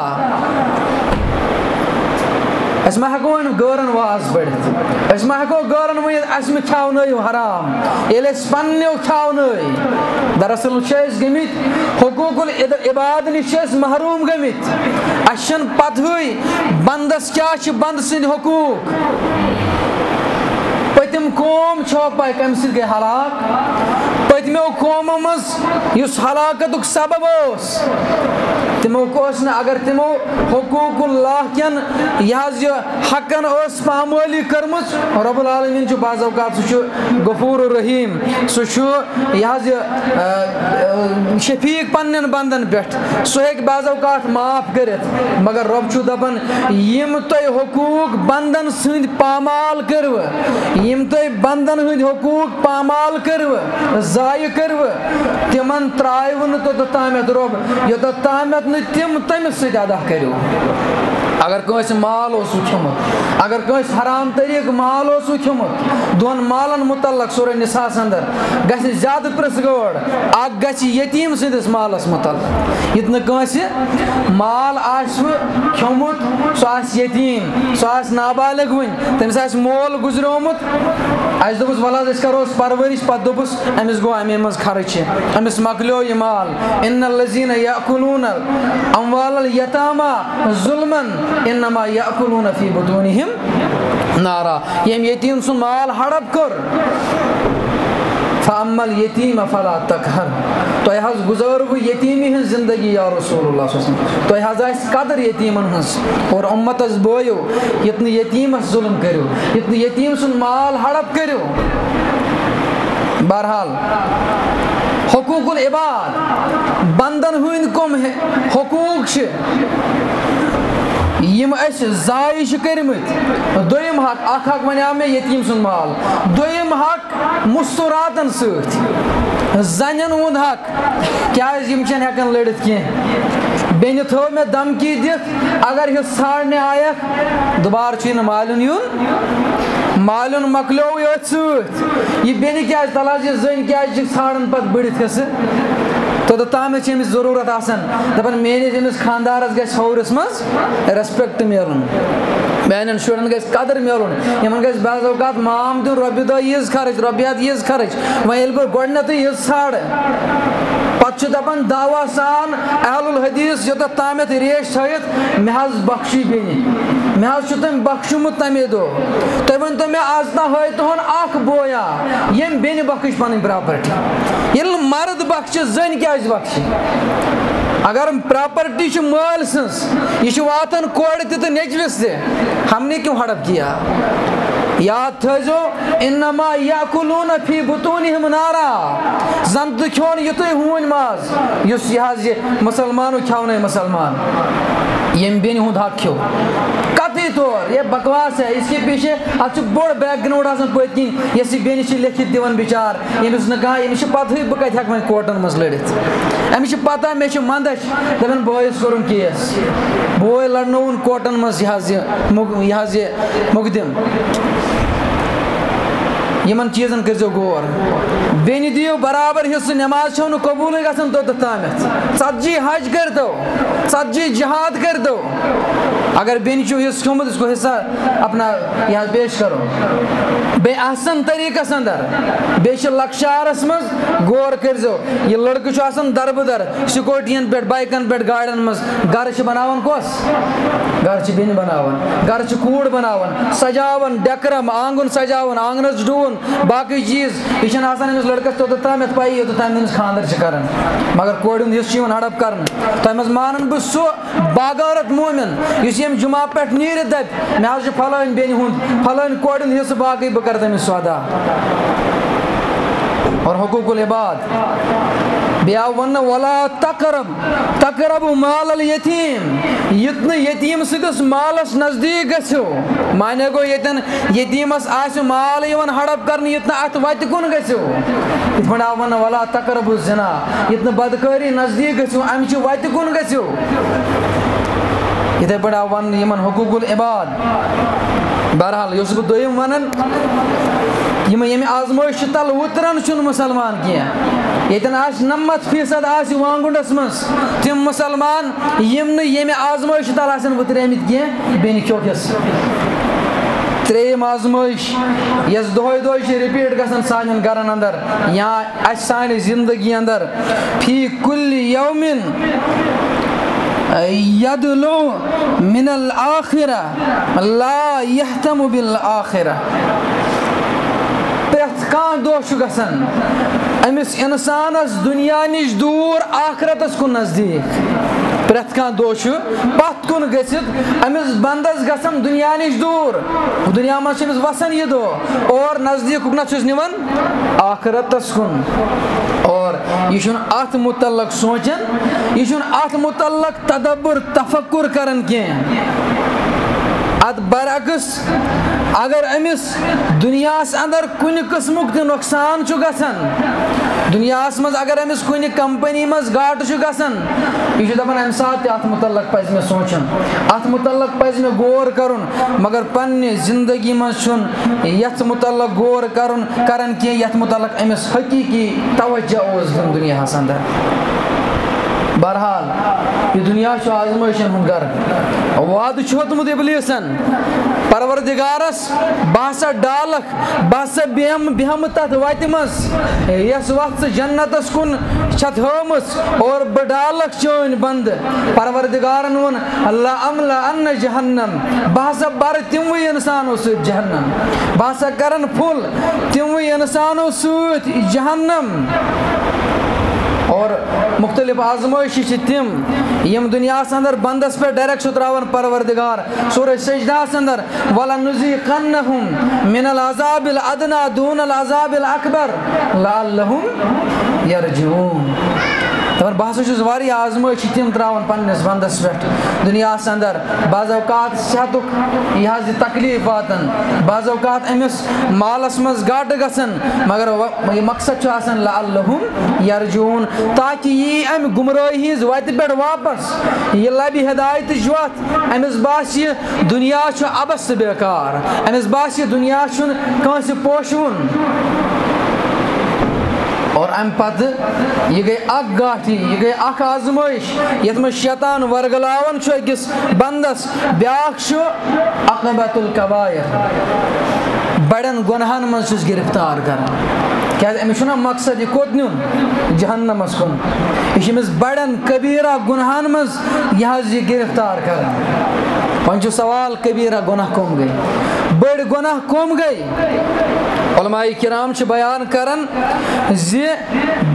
أسۍ ما ہٮ۪کو وۄنۍ غٲرَن واز پٔرِتھ أسۍ ما ہٮ۪کو غٲرَن ؤنِتھ اَسہِ مہٕ کھٮ۪ونٲیِو حرام ییٚلہِ أسۍ پنٛنیو کھٮ۪ونٲے دراصل چھِ أسۍ گٔمٕتۍ حقوٗق العباد نِش چھِ أسۍ محروٗم گٔمٕتۍ اَسہِ چھَنہٕ پَتہٕے بنٛدَس کیٛاہ چھِ بنٛدٕ سٕنٛدۍ حقوٗق پٔتِم قوم چھو پاے کَمہِ سۭتۍ گٔے ہلاک پٔتمیو قومو منٛز یُس ہلاکتُک سبب اوس تِمو اوس نہٕ اگر تِمو حقوٗق اللہ کٮ۪ن یہِ حظ یہِ حقن ٲس پامٲلی کٔرمٕژ رۄب العالمیٖن چھُ بعض اوقات سُہ چھُ غفوٗر الرحیٖم سُہ چھُ یہِ حظ یہِ شفیٖق پنٛنٮ۪ن بنٛدن پٮ۪ٹھ سُہ ہیٚکہِ بعض اوقات معاف کٔرِتھ مگر رۄب چھُ دَپان یِم تۄہہِ حقوٗق بنٛدن سٕنٛدۍ پامال کٔرِوٕ یِم تۄہہِ بنٛدن ہٕنٛدۍ حقوٗق پامال کٔرِوٕ ضایہِ کٔرِوٕ تِمن ترٛایوٕ نہٕ توٚتتھ تامَتھ رۄب یوٚتتھ تامَتھ نہٕ تِم تٔمِس سۭتۍ ادا کٔرِو اگر کٲنٛسہِ مال اوسوٕ کھیوٚمُت اگر کٲنٛسہِ حرام طریٖقہٕ مال اوسوٕ کھیوٚمُت دۄن مالن مُتعلق سورہ نِساہَس اندر گژھِ زیادٕ پرٛژھ گٲڑ اکھ گژھِ یتیٖم سٕنٛدِس مالس مُتعلق ییٚتہِ نہٕ کٲنٛسہِ مال آسوٕ کھیوٚمُت سُہ آسہِ یتیٖم سُہ آسہِ نابالغ وُنہِ تٔمِس آسہِ مول گُزریومُت اَسہِ دوٚپُس وَلہٕ حظ أسۍ کَروس پرؤرِش پَتہٕ دوٚپُس أمِس گوٚو اَمے منٛز خرچہِ أمِس مۄکلیو یہِ مال اِنَّ الَّذیٖنَ یأکُلوٗنَ اَموال الْیَتاما ظُلمًا اِنَّمَا یأکُلوٗنَ فی بُطوٗنِہِم نارا ییٚمۍ یتیٖم سُنٛد مال ہڑپ کوٚر فَأَمَّا الْیَتیٖمَ فَلَا تَقْہَرْ تۄہہِ حظ گُزٲروٕ یتیٖمی ہٕنٛز زندگی یا رسول اللہ صلی اللہ علیہ وسلم تۄہہِ حظ آسہِ قدر یتیٖمن ہٕنٛز اور اُمتس بٲیو ییٚتہِ نہٕ یتیٖمس ظُلم کٔرِو ییٚتہِ نہٕ یتیٖم سُنٛد مال ہڑپ کٔرِو بہرحال حقوق العباد بندن ہند کم حقوق یم اس ضائع کرمت دویم حق اخ حق ونیو میں یتیم سن مال دویم حق مستوراتن ست زنن ہند حق کیاز یم چھن ہیکن لڑت کی بین تھو میں دمکی دت اگر یہ ژھانڈنے آیک دوبارہ چھ مالن یون مالن مکلیو یت ست یہ بین کیاز تلاش زن کیاز ژھانڈن پت بڑت حصہ توتام امس ضرورت آسان دپان میس امس خاندارس گژھِ ہورس مز ریسپیکٹ ملن میانن شرن گژھِ قدر ملن یمن گژھِ بعض اوقات مام دین رۄپیہِ دہ ییٖژ خرچ رۄپیات ییٖژ خرچ وۄنۍ ییٚلہِ بہٕ گۄڈنیٚتھٕے یہِ ژھانڈٕ پتہٕ چھُ دپان دعوا سان اہل الحدیث یوٚتتھ تامتھ ریش تھٲیِتھ مےٚ حظ بخشی بیٚنہِ مےٚ حظ چھُ تٔمۍ بخشمُت تمے دۄہ تُہۍ ؤنتو مےٚ آز تام ہٲیتہون اکھ بویا ییٚمۍ بیٚنہِ بخش پنٕنۍ پراپرٹی ییٚلہِ نہٕ مرد بخشہِ زٔنۍ کیازِ بخشہِ اگر پراپرٹی چھ مال سنس یہ واتان کورِ تہِ تہٕ نیچوِس تہِ ہم نے کیوں ہڑپ کیا یاد تھٲیزو انما یاکلون فی بطونہم نارا زن تہ کھیون یُتُے ہوٗنۍ ماز یُس یہ حظ یہ مسلمانو کھیونٲے مسلمان یم بیٚنہِ ہُنٛد حق کھیو قطعی طور یہ بکواس ہے اس کے پیچھے اتھ بوڑ بیک گراؤنڈ آسان پٔتۍ کِنۍ یس یہ بیٚنہِ چھِ لیکھِتھ دِوان بِچار ییٚمِس نہٕ کانٛہہ ییٚمِس چھِ پتہٕے بہٕ کتہِ ہٮ۪کہٕ وۄنۍ کوٹن منٛز لٔڑِتھ أمِس چھِ پتہ مےٚ چھِ منٛدچھ دپان بٲیِس کوٚرُم کیس بوے لڑنووُن کوٹن منٛز یہ حظ یہ مقدم یمن چیزن کٔرزیو غور بیٚنہِ دِیِو برابر حصہٕ نٮ۪ماز چھو نہٕ قبوٗلٕے گژھان توٚتتھ تامتھ ژتجی حج کٔرۍتو ژتجی جہاد کٔرۍتو اگر بیٚنہِ چھُو حصہٕ کھیوٚمُت اس کو حصہ اپنا یہ پیش کرو بیٚیہِ احسن طریٖقس اندر بیٚیہِ چھِ لۄکچارس منٛز غور کٔرۍزیو یہِ لڑکہٕ چھُ آسان دربٕدر سکوٹین پٮ۪ٹھ بایکن پٮ۪ٹھ گاڑٮ۪ن منٛز گرٕ چھِ بناوان کۄس گرٕ چھِ بیٚنہِ بناوان گرٕ چھِ کوٗر بناوان سجاوان ڈیکرم آنگُن سجاوان آنگنس ڈوٗن باقٕے چیٖز یہِ چھنہٕ آسان أمِس لڑکس توٚتتھ تامتھ پیی یوٚتتھ تام أمِس خانٛدر چھِ کران مگر کورِ ہُنٛد حصہٕ چھُ یِوان ہڑپ کرنہٕ تۄہہِ منٛز مانن بہٕ سُہ باغارت مومن یُس ییٚمہِ جمعہ پٮ۪ٹھ نیٖرِتھ دپہِ مےٚ حظ چھُ فلٲنۍ بیٚنہِ ہُنٛد فلٲنۍ کورِ ہُنٛد حصہٕ باقٕے بہٕ کرٕ تٔمِس سودا اور حقوق العباد بیٚیہِ آو وننہٕ ولا تقربوا مال الیتیٖم یُتھ نہٕ یتیٖم سٕنٛدِس مالس نزدیٖک گژھِو مانے گوٚو ییٚتٮ۪ن یتیٖمس آسہِ مال یِوان ہڑپ کرنہٕ یُتھ نہٕ اتھ وتہِ کُن گژھِو یِتھ پٲٹھۍ آو وننہٕ ولا تقربوا الزنا یُتھ نہٕ بدکٲری نزدیٖک گژھِو امہِ چہِ وتہِ کُن گژھِو یِتھے پٲٹھۍ آو وننہٕ یِمن حقوق العباد بہرحال یہِ اوسُس بہٕ دوٚیِم ونان ییٚمہِ آزمٲیشہِ تل وُتران چھُنہٕ مُسلمان کینٛہہ ییٚتٮ۪ن آسہِ 90% آسہِ وانگُنڈس منٛز تِم مُسلمان یِم نہٕ ییٚمہِ آزمٲیشہِ تل آسن وُتریمٕتۍ کینٛہہ بیٚنہِ کھیوٚکھ حصہٕ ترٛیٚیِم آزمٲیش یۄس دۄہے دۄہے چھِ رِپیٖٹ گژھان سانٮ۪ن گرن اندر یا اسہِ سانہِ زندگی اندر فی کُلہِ یومِن یدلو من الآخرہ لا یحتم بالآخرہ پرٛٮ۪تھ کانٛہہ دۄہ چھُ گژھان أمِس اِنسانس دُنیا نِش دوٗر آخرتس کُن نزدیٖک پرٛٮ۪تھ کانٛہہ دۄہ چھُ پتھ کُن گٔژھِتھ أمِس بنٛدس گژھان دُنیا نِش دوٗر دُنیا منٛز چھُ أمِس وسان یہِ دۄہ اور نزدیٖک کُنتھ چھُس نِوان آخرتس کُن اور یہ چھُنہٕ اتھ متعلق سونچان یہ چھُنہٕ اتھ متعلق تدبر تفکر کران کینٛہہ اتھ برعکس اگر أمِس دُنیاہس اندر کُنہِ قٕسمُک تہِ نۄقصان چھُ گژھان دُنیاہس منٛز اگر أمِس کُنہِ کمپنی منٛز گاٹہٕ چھُ گژھان یہِ چھُ دپان امہِ ساتہٕ تہِ اتھ متعلق پزِ مےٚ سونچُن اتھ متعلق پزِ مےٚ غور کرُن مگر پننہِ زندگی منٛز چھُنہٕ یتھ متعلق غور کران کینٛہہ یتھ متعلق أمِس حقیٖقی توجہ اوس دیُن دُنیاہس اندر بہرحال یہ دنیا چھُ آزمٲیشن ہُنٛد گرٕ وعدٕ چھُ ہیوٚتمُت ابلیٖسن پروردگارس بہٕ ہسا ڈالکھ بہٕ ہسا بیہمہٕ تتھ وتہِ منٛز یۄس وتھ ژٕ جنتس کُن چھتھ ہٲومٕژ اور بہٕ ڈالکھ چٲنۍ بنٛدٕ پروردگارن ووٚن لأملأن جہنم بہٕ ہسا برٕ تِموٕے انسانو سۭتۍ جہنم بہٕ ہسا کرن پھُل تِموٕے انسانو سۭتۍ جہنم اور مختلف آزمٲیشہِ چھِ تِم یم دنیا اندر بندس پہ ڈائریکٹ تراون پروردگار سورہ سجدہ اندر وَلَنُذِيقَنَّهُمْ مِنَ الْعَذَابِ الْأَدْنَى دُونَ الْعَذَابِ الْأَكْبَرِ لَعَلَّهُمْ يَرْجِعُونَ دپان بہٕ ہسا چھُس واریاہ آزمٲیش تِم تراوان پننس بندس پٮ۪ٹھ دُنیاہس اندر بعض اوقات صحتُک یہِ حظ یہِ تکلیٖف واتان بعض اوقات أمِس مالس منٛز گاٹہٕ گژھان مگر یہِ مقصد چھُ آسان لعلہم یرجعون تاکہِ یی امہِ گمرٲہی ہِنٛز وتہِ پٮ۪ٹھ واپس یہِ لبہِ ہدایتٕچ وتھ أمِس باسہِ یہِ دُنیا چھُ ابس تہٕ بیکار أمِس باسہِ یہِ دُنیا چھُنہٕ کٲنٛسہِ پوشوُن اور امہِ پتہٕ یہِ گٔے اکھ گاٹھی یہِ گٔے اکھ آزمٲیش یتھ منٛز شیطان ورگلاوان چھُ أکِس بندس بیاکھ چھُ عقبۃ الکبائر بڑٮ۪ن گۄنہن منٛز چھُس گرفتار کران کیازِ أمِس چھُنہ مقصد یہِ کوٚت نیُن جہنمس کُن یہِ چھُ أمِس بڑٮ۪ن کبیٖرہ گۄنہن منٛز یہِ حظ یہِ گرفتار کران وۄنۍ چھُ سوال کبیٖرہ گۄناہ کٕم گٔے بٔڑۍ گۄناہ کٕم گٔے علماء کرام چھِ بیان کران زِ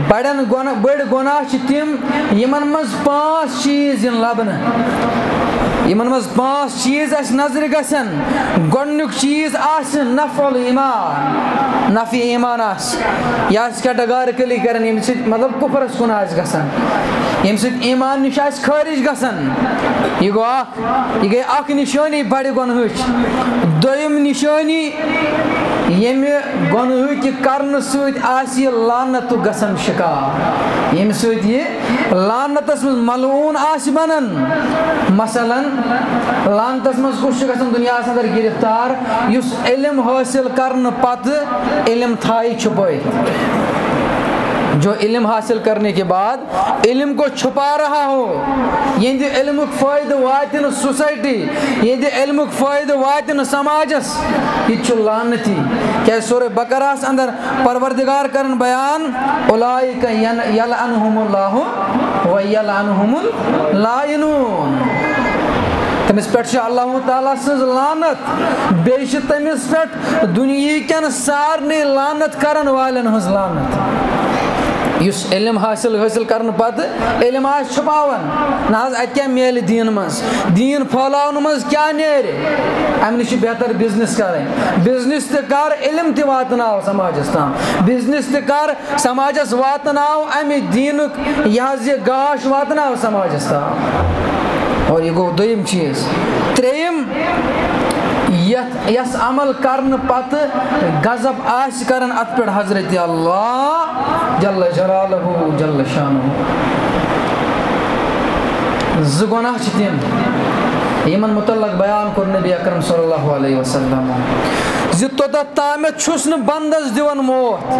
بڑٮ۪ن بٔڑۍ گۄناہ چھِ تِم یِمن منٛز 5 چیٖز یِن لبنہٕ یِمن منٛز 5 چیٖز اسہِ نظرِ گژھن گۄڈنیُک چیٖز آسہِ نفعُل ایٖمان نفعِ ایٖمان آسہِ یہِ آسہِ کیٹاگارِکلی کران ییٚمہِ سۭتۍ مطلب کُفرس کُن آسہِ گژھان ییٚمہِ سۭتۍ ایٖمان نِش آسہِ خٲرج گژھان یہِ گوٚو اکھ یہِ گٔے اکھ نِشٲنی بڑِ گۄنہٕچ دوٚیِم نِشٲنی ییٚمہِ گۄنہٕکہِ کرنہٕ سۭتۍ آسہِ یہِ لعنتُک گژھان شِکار ییٚمہِ سۭتۍ یہِ لعنتس منٛز ملعوٗن آسہِ بنان مثلاً لعنتس منٛز کُس چھُ گژھان دُنیاہس اندر گرفتار یُس علم حٲصِل کرنہٕ پتہٕ علم تھایہِ چھُپٲیِتھ جو علم حاصل کرنے کے بعد علم کو چھپا رہا ہو یہندِ علمُک فٲیدٕ واتہِ نہٕ سوسایٹی یہندِ علمُک فٲیدٕ واتہِ نہٕ سماجس یہِ تہِ چھُ لعنتی کیازِ سورہ بقرہس اندر پروردگار کرن بیان اولئک یلعنہم اللہ ویلعنہم اللاعنون تٔمِس پٮ۪ٹھ چھِ اللہ تعالیٰ سٕنٛز لعنت بیٚیہِ چھِ تٔمِس پٮ۪ٹھ دُنہیٖکٮ۪ن سارنٕے لعنت کرن والٮ۪ن ہٕنٛز لعنت یُس علم حٲصِل کرنہٕ پتہٕ علم آسہِ چھُپاوان نہ حظ اَتہِ کیٛاہ میلہِ دیٖن منٛز دیٖن پھٲلاونہٕ منٛز کیٛاہ نیرِ اَمہِ نِش چھِ بہتر بِزنِس کَرٕنۍ بِزنِس تہِ کر علم تہِ واتناو سماجس تام بِزنِس تہِ کر سماجس واتناو اَمہِ دیٖنُک یہِ حظ یہِ گاش واتناو سماجس تام اور یہِ گوٚو دوٚیِم چیٖز ترٛیٚیِم یس عمل کرنہٕ پتہٕ غضب آسہِ کران اتھ پٮ۪ٹھ حضرت اللہ جل جلالہ جل شانہ زٕ گۄناہ چھِ تِم یِمن متعلق بیان کوٚر نبی اکرم صلی اللہ علیہ وسلم زِ توٚتتھ تامتھ چھُس نہٕ بندس دِوان موت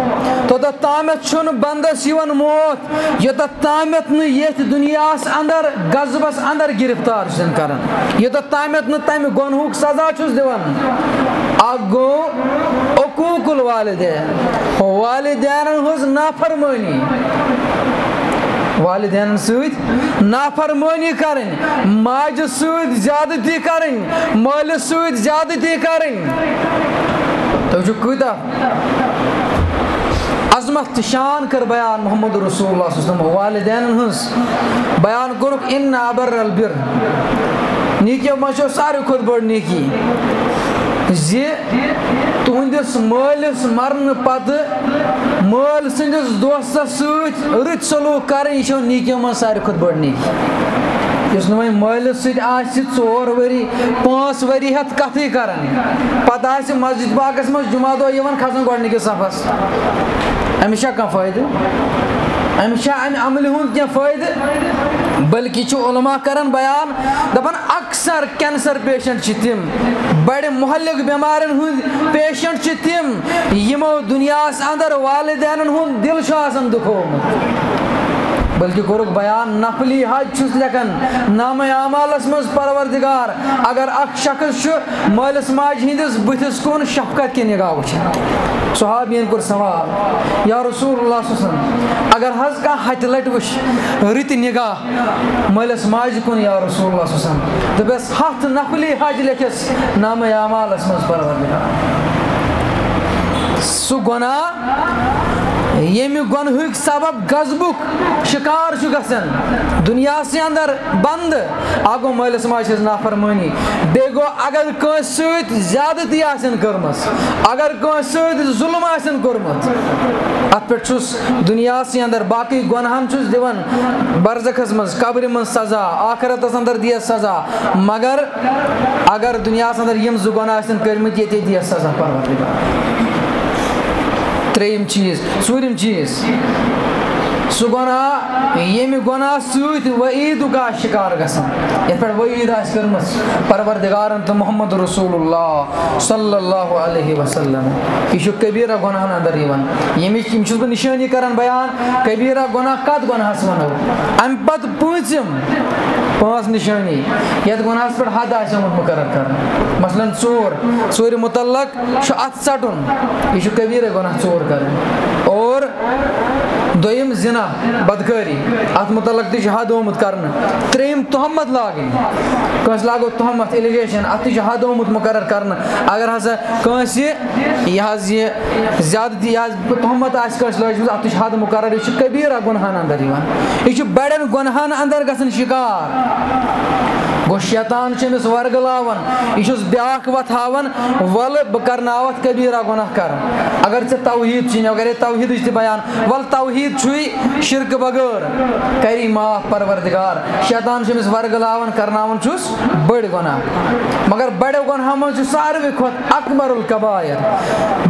توٚتتھ تامتھ چھُنہٕ بندس یِوان موت یوٚتتھ تامتھ نہٕ ییٚتھۍ دُنیاہس اندر غضبس اندر گرفتار چھُنہٕ کران یوٚتتھ تامتھ نہٕ تمہِ گۄنہُک سزا چھُس دِوان اکھ گوٚو عقوق الوالدین والدینن ہٕنٛز نافرمٲنی والدینن سۭتۍ نافرمٲنی کرٕنۍ ماجہِ سۭتۍ زیادتی کرٕنۍ مٲلِس سۭتۍ زیادتی کرٕنۍ تُہۍ وٕچھِو کۭژاہ عظمت تہٕ شان کٔر بیان محمد رسول اللہ صلی اللہ علیہ وسلم والدینن ہٕنٛز بیان کوٚرُکھ اِنَّ أَبَرَّ الْبِرِّ نیٖکیو منٛز چھو ساروی کھۄتہٕ بٔڑ نیٖکی زِ تُہنٛدِس مٲلِس مرنہٕ پتہٕ مٲلۍ سٕنٛدِس دوستس سۭتۍ رٕتۍ سلوٗک کرٕنۍ یہِ چھو نیٖکیو منٛز ساروی کھۄتہٕ بٔڑ نیٖکی یُس نہٕ وۄنۍ مٲلِس سۭتۍ آسہِ 4 ؤری 5 ؤری ہٮ۪تھ کتھٕے کران پتہٕ آسہِ مسجد پاکس منٛز جمعہ دۄہ یِوان کھسان گۄڈنِکِس صفس أمِس چھا کانٛہہ فٲیدٕ أمِس چھا امہِ عملہِ ہُنٛد کینٛہہ فٲیدٕ بلکہِ چھُ علماء کران بیان دپان اکثر کینسر پیشنٹ چھِ تِم بڑِ مہلِک بٮ۪مارٮ۪ن ہٕنٛدۍ پیشنٹ چھِ تِم یِمو دُنیاہس اندر والدینن ہُنٛد دِل چھُ آسان دُکھومُت بلکہِ کوٚرُکھ بیان نفلی حج چھُس لیکھان نامہ اعمالس منٛز پروردگار اگر اکھ شخص چھُ مٲلِس ماجہِ ہِنٛدِس بٕتھِس کُن شفقت کہِ نگاہ وٕچھان صحابین کوٚر سوال یا رسول اللہ صلی اللہ علیہ وسلم اگر حظ کانٛہہ ہتہِ لٹہِ وٕچھِ رٕتۍ نگاہ مٲلِس ماجہِ کُن یا رسول اللہ صلی اللہ علیہ وسلم دپٮ۪س 7 نفلی حج لیکھٮ۪س نامہ اعمالس منٛز پروردگار سُہ گۄناہ ییٚمہِ گۄنہٕکۍ سبب غضبُک شِکار چھُ گژھان دُنیاہَس اندر بنٛد اکھ گوٚو مٲلِس ماجہِ ہٕنٛز نافرمٲنی بیٚیہِ گوٚو اگر کٲنٛسہِ سۭتۍ زیادتی آسن کٔرمٕژ اگر کٲنٛسہِ سۭتۍ ظُلم آسن کوٚرمُت اَتھ پٮ۪ٹھ چھُس دُنیاہَسٕے اندر باقٕے گۄنہَن چھُس دِوان برزخس منٛز قبرِ منٛز سزا آخرتس اندر دِیَس سزا مگر اگر دُنیاہَس اندر یِم زٕ گۄناہ آسن کٔرمٕتۍ ییٚتے دِیَس سزا پروردگار ترٛیٚیِم چیٖز ژوٗرِم چیٖز سُہ گۄناہ ییٚمہِ گۄناہ سۭتۍ وعیٖدُک آسہِ شِکار گژھان یَتھ پٮ۪ٹھ وعیٖد آسہِ کٔرمٕژ پروردگارن تہٕ محمد رسول اللہ صلی اللہ علیہ وسلم یہِ چھُ کبیٖرہ گۄناہن اندر یِوان ییٚمِچ یِم چھُس بہٕ نِشٲنی کران بیان کبیٖرہ گۄناہ کتھ گۄناہس وَنو اَمہِ پتہٕ پوٗنٛژِم پانٛژھ نِشٲنی یَتھ گۄناہس پٮ۪ٹھ حد آسہِ آمُت مُقرر کرنہٕ مثلاً ژوٗرِ مُتعلق چھُ اَتھٕ ژٹُن یہِ چھُ کبیٖرہ گۄناہ ژوٗر کرٕنۍ اور دوٚیِم زِنا بدکٲری اَتھ مُتعلق تہِ چھُ حد آمُت کرنہٕ ترٛیٚیِم تُہمت لاگٕنۍ کٲنٛسہِ لاگو تُہمت ایلِگیشن اَتھ تہِ چھُ حد آمُت مُقرر کرنہٕ اگر ہسا کٲنٛسہِ یہِ حظ یہِ زیادتی یہِ حظ تُہمت آسہِ کٲنٛسہِ لٲجمٕژ اَتھ تہِ چھُ حد مُقرر یہِ چھُ کبیٖرہ گۄنہَن اندر یِوان یہِ چھُ بڑٮ۪ن گۄنہَن اندر گژھان شِکار گوٚو شیطان چھُ أمِس ورگلاوان یہِ چھُس بیٛاکھ وۄتھاوان وَلہٕ بہٕ کرناوَتھ کبیٖرہ گۄناہ کرٕ اگر ژےٚ توحیٖد چھُے مےٚ کرے توحیٖدٕچ تہِ بیان وَلہٕ توحیٖد چھُے شرکہٕ بغٲر کری معاف پروردگار شیطان چھُ أمِس ورگلاوان کرناوان چھُس بٔڑۍ گۄناہ مگر بڑٮ۪و گۄنہو منٛز چھُ ساروٕے کھۄتہٕ اکبر الکبائر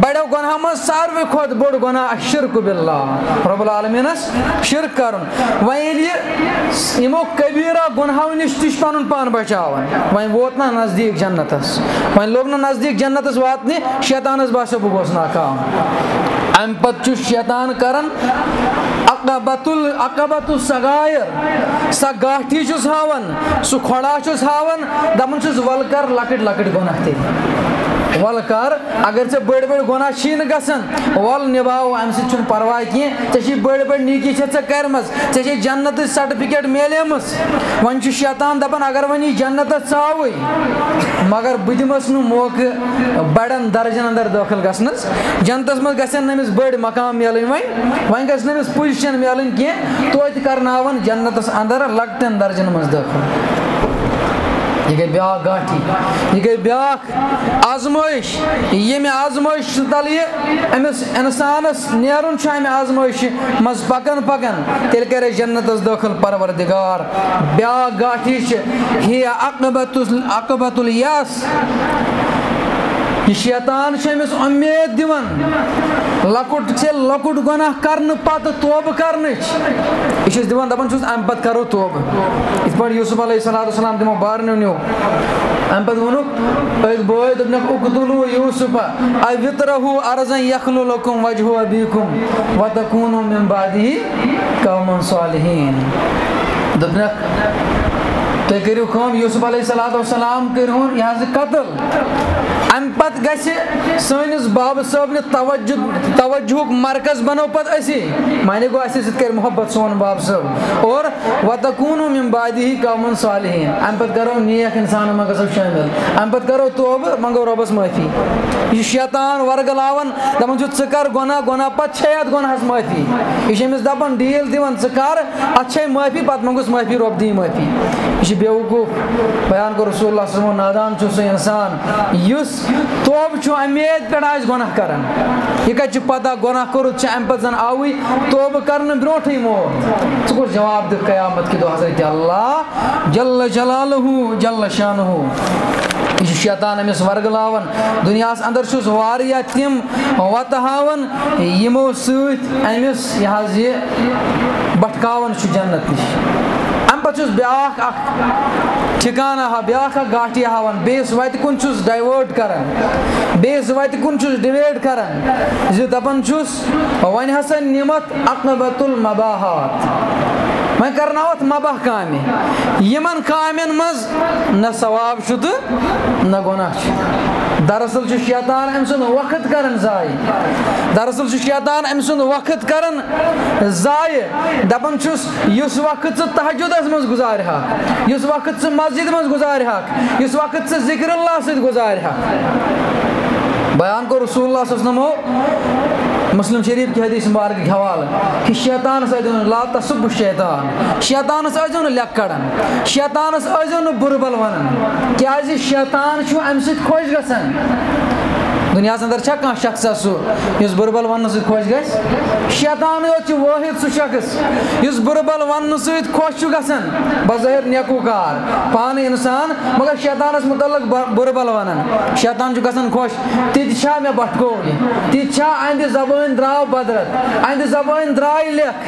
بڑٮ۪و گۄنہو منٛز ساروٕے کھۄتہٕ بوٚڑ گۄناہ الشرک باللہ رب العالمیٖنس شرک کرُن وۄنۍ ییٚلہِ یہِ یِمو کبیٖرہ گۄنہو نِش تہِ چھُ پنُن پان بچاوان وۄنۍ ووت نا نزدیٖک جنتس وۄنۍ لوٚگ نہٕ نزدیٖک جنتس واتنہِ شیطانس باسیو بہٕ گوٚوُس ناکام اَمہِ پتہٕ چھُ شیطان کران عقبۃ الصغائر سۄ گاٹھی چھُس ہاوان سُہ کھۄڑا چھُس ہاوان دپان چھُس وَلہٕ کر لۄکٕٹۍ لۄکٕٹۍ گۄناہ تیٚلہِ وَلہٕ کر اگر ژےٚ بٔڑۍ بٔڑۍ گۄناہ چھی نہٕ گژھان وَلہٕ نِباو اَمہِ سۭتۍ چھُنہٕ پرواے کینٛہہ ژےٚ چھی بٔڑۍ بٔڑۍ نیکی چھےٚ ژےٚ کَرِمَژ ژےٚ چھے جنتٕچ سرٹِفکیٹ میلیمٕژ وۄنۍ چھُ شیطان دپان اگر وۄنۍ یہِ جنتس ژاوٕے مگر بہٕ دِمس نہٕ موقعہٕ بڑٮ۪ن درجن اندر دٲخل گژھنس جنتس منٛز گژھن نہٕ أمِس بٔڑۍ مقام میلٕنۍ وۄنۍ گژھِ نہٕ أمِس پُزِشن میلٕنۍ کینٛہہ توتہِ کرناوان جنتس اندر لۄکٹٮ۪ن درجن منٛز دٲخل یہِ گٔے بیٛاکھ گاٹھی یہِ گٔے بیٛاکھ آزمٲیش ییٚمہِ آزمٲیشہِ تل یہِ أمِس اِنسانس نیرُن چھُ اَمہِ آزمٲیشہِ منٛز پکان پکان تیٚلہِ کرے جنتس دٲخل پروردگار بیٛاکھ گاٹھی چھِ ہِیا عقبۃ الیاس یہِ شیطان چھُ أمِس اُمید دِوان لۄکُٹ ژےٚ لۄکُٹ گۄناہ کرنہٕ پتہٕ توبہٕ کرنٕچ یہِ چھُس دِوان دپان چھُس اَمہِ پتہٕ کرو توبہٕ یِتھ پٲٹھۍ یوٗسف علیہ الصلوٰتُ وسلام تِمو بارنیو نیوٗ اَمہِ پتہٕ ووٚنُکھ أکۍ بٲے دوٚپنکھ اُقتُلوٗ یوٗسفہ اَوِ اطرحوٗ ارضن یخلُ لکُم وجہُ ابیٖکُم وتکوٗنوٗ مِن بعدِہ قومًا صالحیٖن دوٚپنکھ تُہۍ کٔرِو کٲم یوٗسف علیہ الصلوٰتُ وسلام کٔرۍہُن یہِ حظ یہِ قتل اَمہِ پتہٕ گژھِ سٲنِس بابہٕ صٲبنہِ توجہُک مرکز بنو پتہٕ أسی معنی گوٚو اَسہِ سۭتۍ کرِ محبت سون بابہٕ صٲب اور وتکوٗنوٗ مِن بعدِہ قومًا صالحیٖن اَمہِ پتہٕ کرو نیک انسانن منٛز گژھو شٲمِل اَمہِ پتہٕ کرو توبہٕ منگو رۄبس معٲفی یہِ چھُ شیطان ورگلاوان دپان چھُ ژٕ کر گۄناہ پتہٕ چھے اَتھ گۄناہس معٲفی یہِ چھُ أمِس دپان ڈیٖل دِوان ژٕ کر اَتھ چھے معٲفی پتہٕ منگوس معٲفی رۄب دِیہِ معٲفی یہِ چھُ بیوقوٗف بیان کوٚر رسول اللہ صلی اللہ علیہ وسلم نادان چھُ سُہ انسان یُس توبہٕ چھُ اُمید پٮ۪ٹھ آسہِ گۄناہ کران یہِ کتہِ چھُ پتہ گۄناہ کوٚرُتھ چھِ اَمہِ پتہٕ زن آوٕے توبہٕ کرنہٕ برونٛٹھٕے موت ژٕ کوٚر جواب دِتھ قیامت کہِ دۄہ حضرتِ اللہ جل جلالہُ جل شانہُ یہِ چھُ شیطان أمِس ورگلاوان دُنیاہس اندر چھُس واریاہ تِم وتہٕ ہاوان یِمو سۭتۍ أمِس یہِ حظ یہِ بٹھکاوان چھُ جنت نِش اَمہِ پتہٕ چھُس بیٛاکھ اکھ ٹھِکانہ بیٛاکھ اکھ گاٹھی ہاوان بیٚیِس وتہِ کُن چھُس ڈایوٲٹ کران بیٚیِس وتہِ کُن چھُس ڈِویٹ کران زِ دپان چھُس وۄنۍ ہسا نِمتھ عقبۃ المباحات وۄنۍ کرناوتھ مباح کامہِ یِمن کامٮ۪ن منٛز نہ ثواب چھُ تہٕ نہ گۄناہ چھُ دراصل چھُ شیطان أمۍ سُنٛد وقت کران ضایہِ دراصل چھُ شیطان أمۍ سُنٛد وقت کران ضایہِ دپان چھُس یُس وقت ژٕ تہجُدس منٛز گُزارِہکھ یُس وقت ژٕ مسجد منٛز گُزارِہکھ یُس وقت ژٕ ذکر اللہ سۭتۍ گُزارِہکھ بیان کوٚر رسول اللہ صلی اللہ علیہ وسلمو مسلم شریف کی حدیث مبارک کے حوالہ کہ شیطانس ٲسۍزیو لا تسب الشیطان، شیطانس ٲسۍزیو نہٕ لیٚکھ کڑان، شیطانس ٲسۍزیو نہٕ بُرٕ بل ونان، کیازِ شیطان چھُ اَمہِ سۭتۍ خۄش گژھان. دُنیاہس اندر چھا کانٛہہ شخصا سُہ یُس بُرٕ بل وننہٕ سۭتۍ خۄش گژھِ؟ شیطانٕے یوت چھُ وٲحد سُہ شخص یُس بُرٕ بل وننہٕ سۭتۍ خۄش چھُ گژھان، بظٲہر نیکوکار پانہٕ اِنسان مگر شیطانس متعلق بُرٕ بل ونان. شیطان چھُ گژھان خۄش، تِتہِ چھا مےٚ بٹھکو یہِ، تِتہِ چھا اہنٛدِ زبٲنۍ درٛاو بدرت، اہنٛدِ زبٲنۍ درٛاے لیکھ.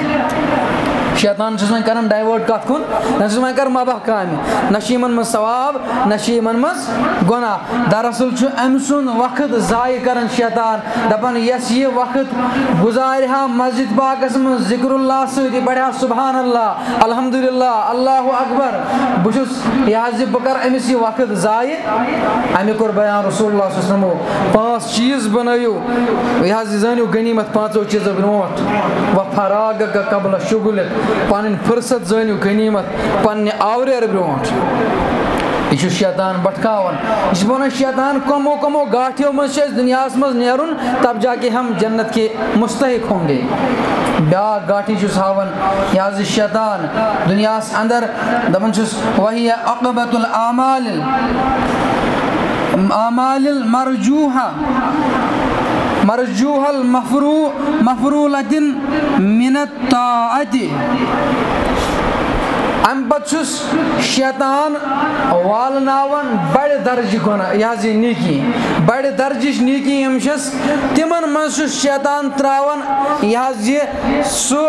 شیطان چھُس وۄنۍ کران ڈایوٲٹ کتھ کُن، دپان چھُس وۄنۍ کر مباح کامہِ، نہ چھِ یِمن منٛز ثواب نہ چھِ یِمن منٛز گۄناہ. دراصل چھُ أمۍ سُنٛد وقت ضایع کران شیطان، دپان یس یہِ وقت گُزارِ ہا مسجد پاکس منٛز ذکر اللہ سۭتۍ، یہِ پرِ ہا سبحان اللہ الحمدُاللہ اللہ اکبر، بہٕ چھُس یہِ حظ یہِ بہٕ کرٕ أمِس یہِ وقت ضایع. اَمہِ کوٚر بیان رسول اللہ صلی اللہ علیہ وسلمو، 5 چیٖز بنٲیِو یہِ حظ یہِ زٲنِو غنیٖمت 5 چیٖزو برونٛٹھ. وفراغک قبل شُغلک، پنٕنۍ فرست زٲنِو غنیٖمت پننہِ آوریر برونٛٹھ. یہ چھُ شیطان بٹھکاوان، یہ چھُ ونان شیطان کمو کمو گاٹھیو منٛز چھُ اَسہِ دُنیاہس منٛز نیرُن تب جا کے ہم جنت کے مستحق ہوں گے. بیاکھ گاٹھی چھُس ہاوان یہ حظ یہِ شیطان دُنیاہس اندر، دپان چھُس وہی عقبۃ الاعمال المرجوحہ مرجوح المفرولۃ من الطاعۃ. امہِ پتہٕ چھُس شیطان والناوان بڑِ درجہِ گۄناہ یہِ حظ یہِ نیکی، بڑِ درجِچ نیکی یِم چھِس تِمن منٛز چھُس شیطان تراوان یہِ حظ یہِ سُہ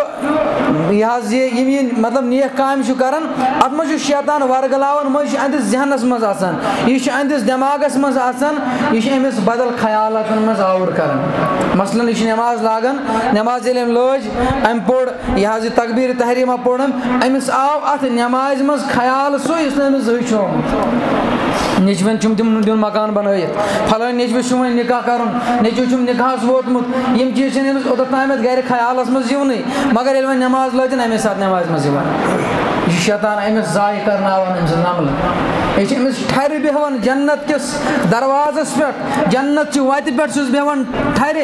یہِ حظ یہِ مطلب نیک کامہِ چھُ کران، اتھ منٛز چھُ شیطان ورگلاوان، مٔنٛزۍ چھُ أہنٛدِس ذہنس منٛز آسان، یہِ چھُ أہنٛدِس دٮ۪ماغس منٛز آسان، یہِ چھُ أمِس بدل خیالاتن منٛز آوُر کران. مثلاً یہِ چھُ نٮ۪ماز لاگان، نٮ۪ماز ییٚلہِ أمۍ لٲج أمۍ پوٚر یہِ حظ یہِ تقبیٖر تحریٖمہ پوٚرُن، أمِس آو اتھ نٮ۪مازِ منٛز خیال سُہ یُس نہٕ أمِس زٕہٕنۍ چھُ آمُت. نیٚچوٮ۪ن چھُم تِم دیُن مکان بنٲیِتھ، فلٲنۍ نیٚچوِس چھُم وۄنۍ نکاح کرُن، نیٚچوِ چھُم نکاحس ووتمُت، یِم چیٖز چھِنہٕ أمِس اوٚتتھ تامتھ گرِ خیالس منٛز یِونٕے، مگر ییٚلہِ وۄنۍ نٮ۪ماز لٲجِن اَمے ساتہٕ نٮ۪مازِ منٛز یِوان. یہِ چھُ شیطان أمِس ضایع کرناوان أمۍ سٕنٛز عملہٕ. یہِ چھُ أمِس ٹھرِ بیٚہوان جنت کِس دروازس پٮ۪ٹھ، جنت چہِ وتہِ پٮ۪ٹھ چھُس بیٚہوان ٹھرِ.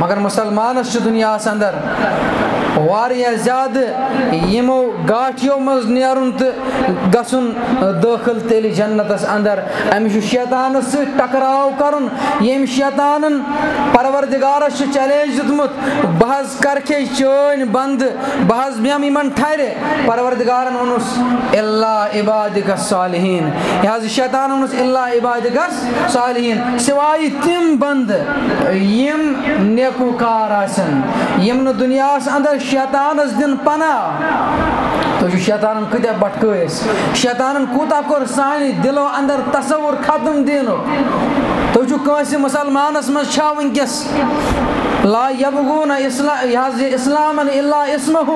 مگر مسلمانس چھُ دُنیاہس اندر واریاہ زیادٕ یِمو گاٹھیو منٛز نیرُن تہٕ گژھُن دٲخل تیٚلہِ جنتس اندر. أمِس چھُ شیطانس سۭتۍ ٹکراو کرُن، ییٚمۍ شیطانن پروردگارس چھُ چیلینج دیُتمُت بہٕ حظ کرکھے چٲنۍ بنٛدٕ، بہٕ حظ بیٚہمہٕ یِمن ٹھرِ. پروردگارن ووٚنُس الا عبادک الصالحین، یہِ حظ یہِ شیطانن ووٚنُس الا عبادک الصالحین، سوایہِ تِم بنٛدٕ یِم نیکوکار آسن، یِم نہٕ دُنیاہس اندر شیطانس دِن پناہ. تُہۍ چھِو شیطانن کۭتیاہ بٹھکٲے أسۍ، شیطانن کوٗتاہ کوٚر سانہِ دِلو اندر تصوُر ختم دینُک. تُہۍ چھِو کٲنٛسہِ مُسلمانس منٛز چھا وٕنکیٚس لا یبغون یہِ حظ یہِ اسلامن الا اسمہ.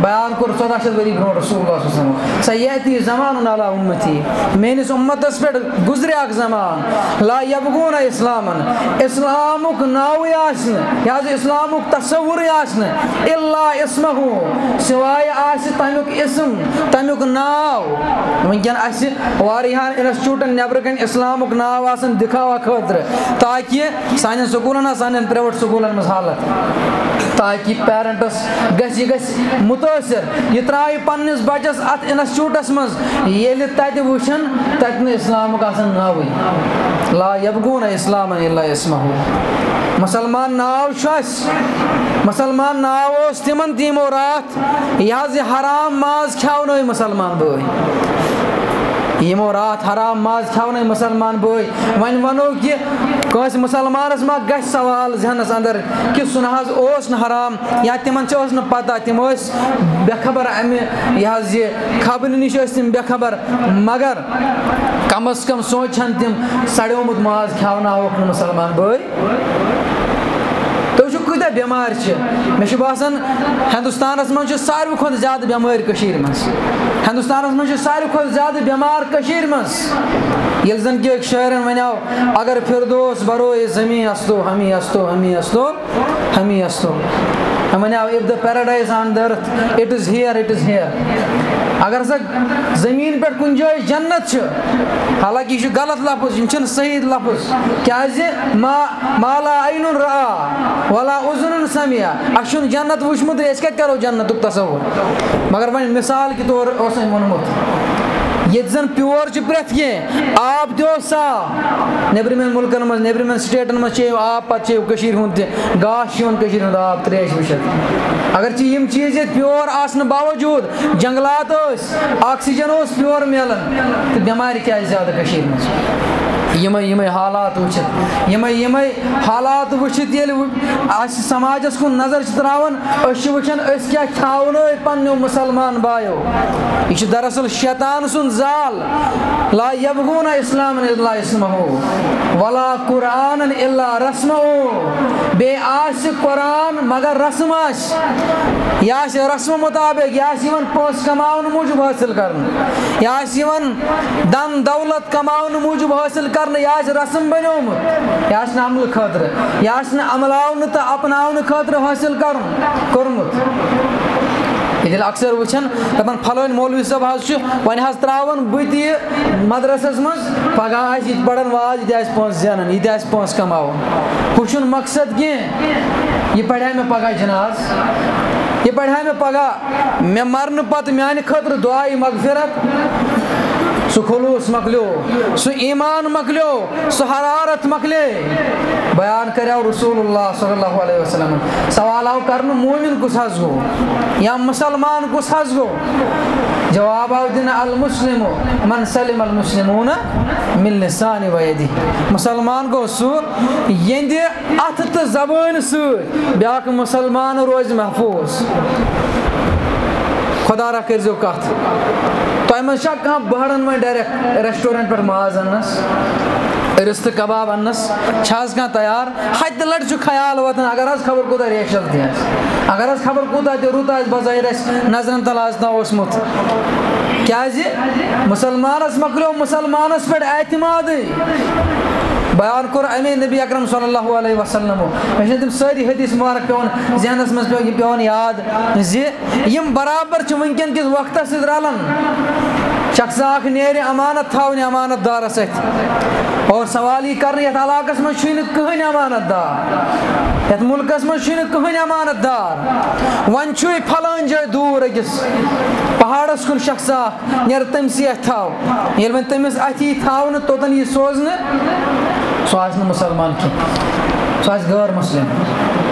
بیان کوٚر 1400 ؤری برونٛٹھ رسول اللہ صلی اللہ علیہ وسلم، سیأتی زمانٌ علی امتی، میٲنِس اُمتس پٮ۪ٹھ گُزرِ اکھ زمان لا یبغون اسلامن، اسلامُک ناوٕے آسہِ نہٕ، یہِ حظ اسلامُک تصوُرٕے آسہِ نہٕ، الا اسمہ، سوایہِ آسہِ تمیُک اسم تمیُک ناو. وٕنکٮ۪ن آسہِ واریاہن انسٹِچوٗٹن نٮ۪برٕ کنہِ اسلامُک ناو آسان دِکھاوا خٲطرٕ، تاکہِ سانٮ۪ن سکوٗلن حظ سانٮ۪ن پریویٹ سکوٗلن منٛز حالت، تاکہِ پیرنٹس گژھِ مُتٲثر، یہِ ترٛایہِ پننِس بچس اتھ انسٹِچوٗٹس منٛز، ییٚلہِ تتہِ وٕچھن تتہِ نہٕ اسلامُک آسان ناوٕے. لا یبغون اسلامن الا اسمہ. مسلمان ناو چھُ اَسہِ، مسلمان ناو اوس تِمن تہِ یِمو راتھ یہِ حظ یہِ حرام ماز کھٮ۪ونٲے مُسلمان بٲے، یِمو راتھ حرام ماز کھٮ۪ونٲے مُسلمان بٲے. وۄنۍ ونو کہِ کٲنٛسہِ مُسلمانس ما گژھِ سوال ذہنس اندر کہِ سُہ نہ حظ اوس نہٕ حرام، یا تِمن چھِ ٲس نہٕ پتہ، تِم ٲسۍ بے خبر امہِ یہِ حظ یہِ خبرِ نِش ٲسۍ تِم بے خبر، مگر کم از کم سونٛچہن تِم سڑیومُت ماز کھٮ۪وناووکھ نہٕ مُسلمان بٲے. تُہۍ وٕچھِو کۭتیاہ بٮ۪مارِ چھِ. مےٚ چھُ باسان ہندوستانس منٛز چھِ ساروی کھۄتہٕ زیادٕ بٮ۪مٲرۍ کٔشیٖرِ منٛز، ہندوستانس منٛز چھِ ساروی کھۄتہٕ زیادٕ بٮ۪مار کٔشیٖرِ منٛز. ییٚلہِ زن کہِ أکۍ شٲعرن وَنیو اگر فردوس بروئے زمین استو ہمی استو ہمی استو ہمی استو. if the paradise on the earth, it is here, it is here. اگر سا زمین پہ کن جائے جنت چھ، حالانکہ یہ غلط لفظ، یہ صحیح لفظ، کیازِ ما لا عین رأى ولا اذن سمع، اچھن جنت وچمت اس کت کرو جنتک تصور، مگر وۄنۍ مثال کے طور اوس أمۍ ووٚنمُت یہ زن پیور پریت کی آب دیو صاف، نیبرمین ملکن مز نیبرمین سٹیٹن مز چیو آب، پتہ چیو کشیر ہند گاش چیون کشیر ہند آب تریش وچت، اگرچہ یم چیز یہ پیور آسن باوجود جنگلات آکسیجن اس پیور ملان تو بیمار کیا زیادہ کشیر مز یمے حالات وچت یمے حالات وچت یل سماجس کن نظر تراون اس وچن اس کیا کھاون پنو مسلمان بایو، یہ دراصل شیطان سن زال، لا یبغون اسلام الا اسمہ ولا قرآن الا رسمہ، بے آس قرآن مگر رسم آس، یا رسم مطابق یا پونس کماؤن موجب حاصل کرن، یا دن دولت کماؤن موجب حاصل کرن، یا رسم بنیومت، یا عمل خاطر، یا عملاؤن تو اپناؤن خاطر حاصل کرمت۔ یہ اکثر وچھن دپان فلٲنۍ مولوی صٲب حظ چھُ وۄنۍ حظ ترٛاوان بہٕ تہِ یہِ مدرسس منٛز، پگاہ آسہِ یہِ تہِ پران واز، یہِ تہِ آسہِ پونٛسہٕ زینان، یہِ تہِ آسہِ پونٛسہٕ کماوان، ہُہ چھُنہٕ مقصد کینٛہہ، یہِ پرِ ہا مےٚ پگاہ جناز، یہِ پرِ ہا مےٚ پگاہ مےٚ مرنہٕ پتہٕ میانہِ خٲطرٕ دعایہِ مغفرت، سُہ خلوص مکلیو، سُہ ایمان مکلیو، سُہ حرارت مکلے، بیان کریو رسول اللہ صلی اللہ علیہ وسلم، سوال آو کرنہٕ مومن کُس حظ گوٚو یا مسلمان کُس حظ گوٚو، جواب آو دِنہٕ المسلم من سلم المسلمون من لسانہِ و یدہِ، مسلمان گوٚو سُہ یہنٛدِ اتھٕ تہٕ زبٲنۍ سۭتۍ بیاکھ مسلمان روزِ محفوظ۔ خدا را کٔرۍزیو کتھ، تۄہہِ منٛز چھا کانٛہہ بہران وۄنۍ ڈایریکٹ ریسٹورنٹ پٮ۪ٹھ ماز اننس، رستہٕ کباب اننس، چھا حظ کانٛہہ تیار؟ ہتہِ لٹہِ چھُ خیال وۄتھان اگر حظ خبر کوٗتاہ ریشل تہِ آسہِ، اگر حظ خبر کوٗتاہ تہِ رُت آسہِ بظٲہر آسہِ نظرن تل آسہِ نا اوسمُت، کیازِ مسلمانس مکلیو مسلمانس پٮ۪ٹھ اعتمادٕے، بیان کوٚر امی نبی اکرم صلی اللہ علیہ وسلم، مےٚ چھِ تِم سٲری حدیث مبارک پیوان ذہنس منٛز پیوان یاد زِ یم برابر چھِ وٕنکٮ۪ن کِس وقتس سۭتۍ رلان، شخصا اکھ نیرِ امانت تھاونہِ امانت دارس اتھِ، اور سوال یہ کرنہٕ یتھ علاقس منٛز چھُے نہٕ کٕہٕنۍ امانت دار، یتھ ملکس منٛز چھُے نہٕ کٕہٕنۍ امانت دار، وۄنۍ چھُے پھلٲنۍ جایہِ دوٗر أکِس پہاڑس کُن شخصا اکھ، نیرٕ تٔمسٕے اتھِ تھاو، ییٚلہِ وۄنۍ تٔمِس اتھِ یی تھاونہٕ توٚتن یی سوزنہٕ، سُہ آسہِ نہٕ مُسلمان کینٛہہ، سُہ آسہِ غٲر مسلم،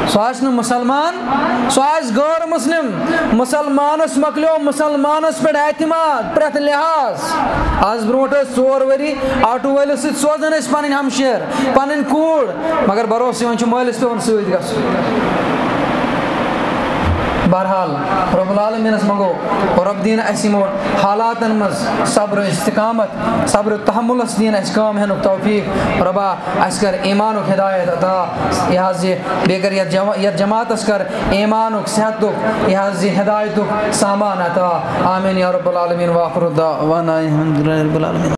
سُہ آسہِ نہٕ مُسلمان، سُہ آسہِ غٲر مسلم، مسلمانس مکلیو مسلمانس پٮ۪ٹھ اعتماد پرٛٮ۪تھ لحاظ۔ آز برونٛٹھ ٲسۍ 4 ؤری آٹوٗ وٲلِس سۭتۍ سوزان ٲسۍ پنٕنۍ ہمشیر پنٕنۍ کوٗر، مگر بروسہٕ وۄنۍ چھُ مٲلِس پیوان سۭتۍ گژھُن۔ بہرحال رب العالمینس منگو رب دین اَسہِ یِمو حالاتن منٛز صبر استقامت، صبر تحملس دین اَسہِ کٲم ہینُک توفیق، ربا اَسہِ کر ایمانُک ہدایت عطا، یہِ حظ یہِ بیٚیہِ کر یتھ جماعتس کر ایمانُک صحتُک، یہِ حظ یہِ ہدایتُک سامان عطا، آمیٖن یا رب العالمین، وآخر دعوانا الحمدُللہ رب العالمین۔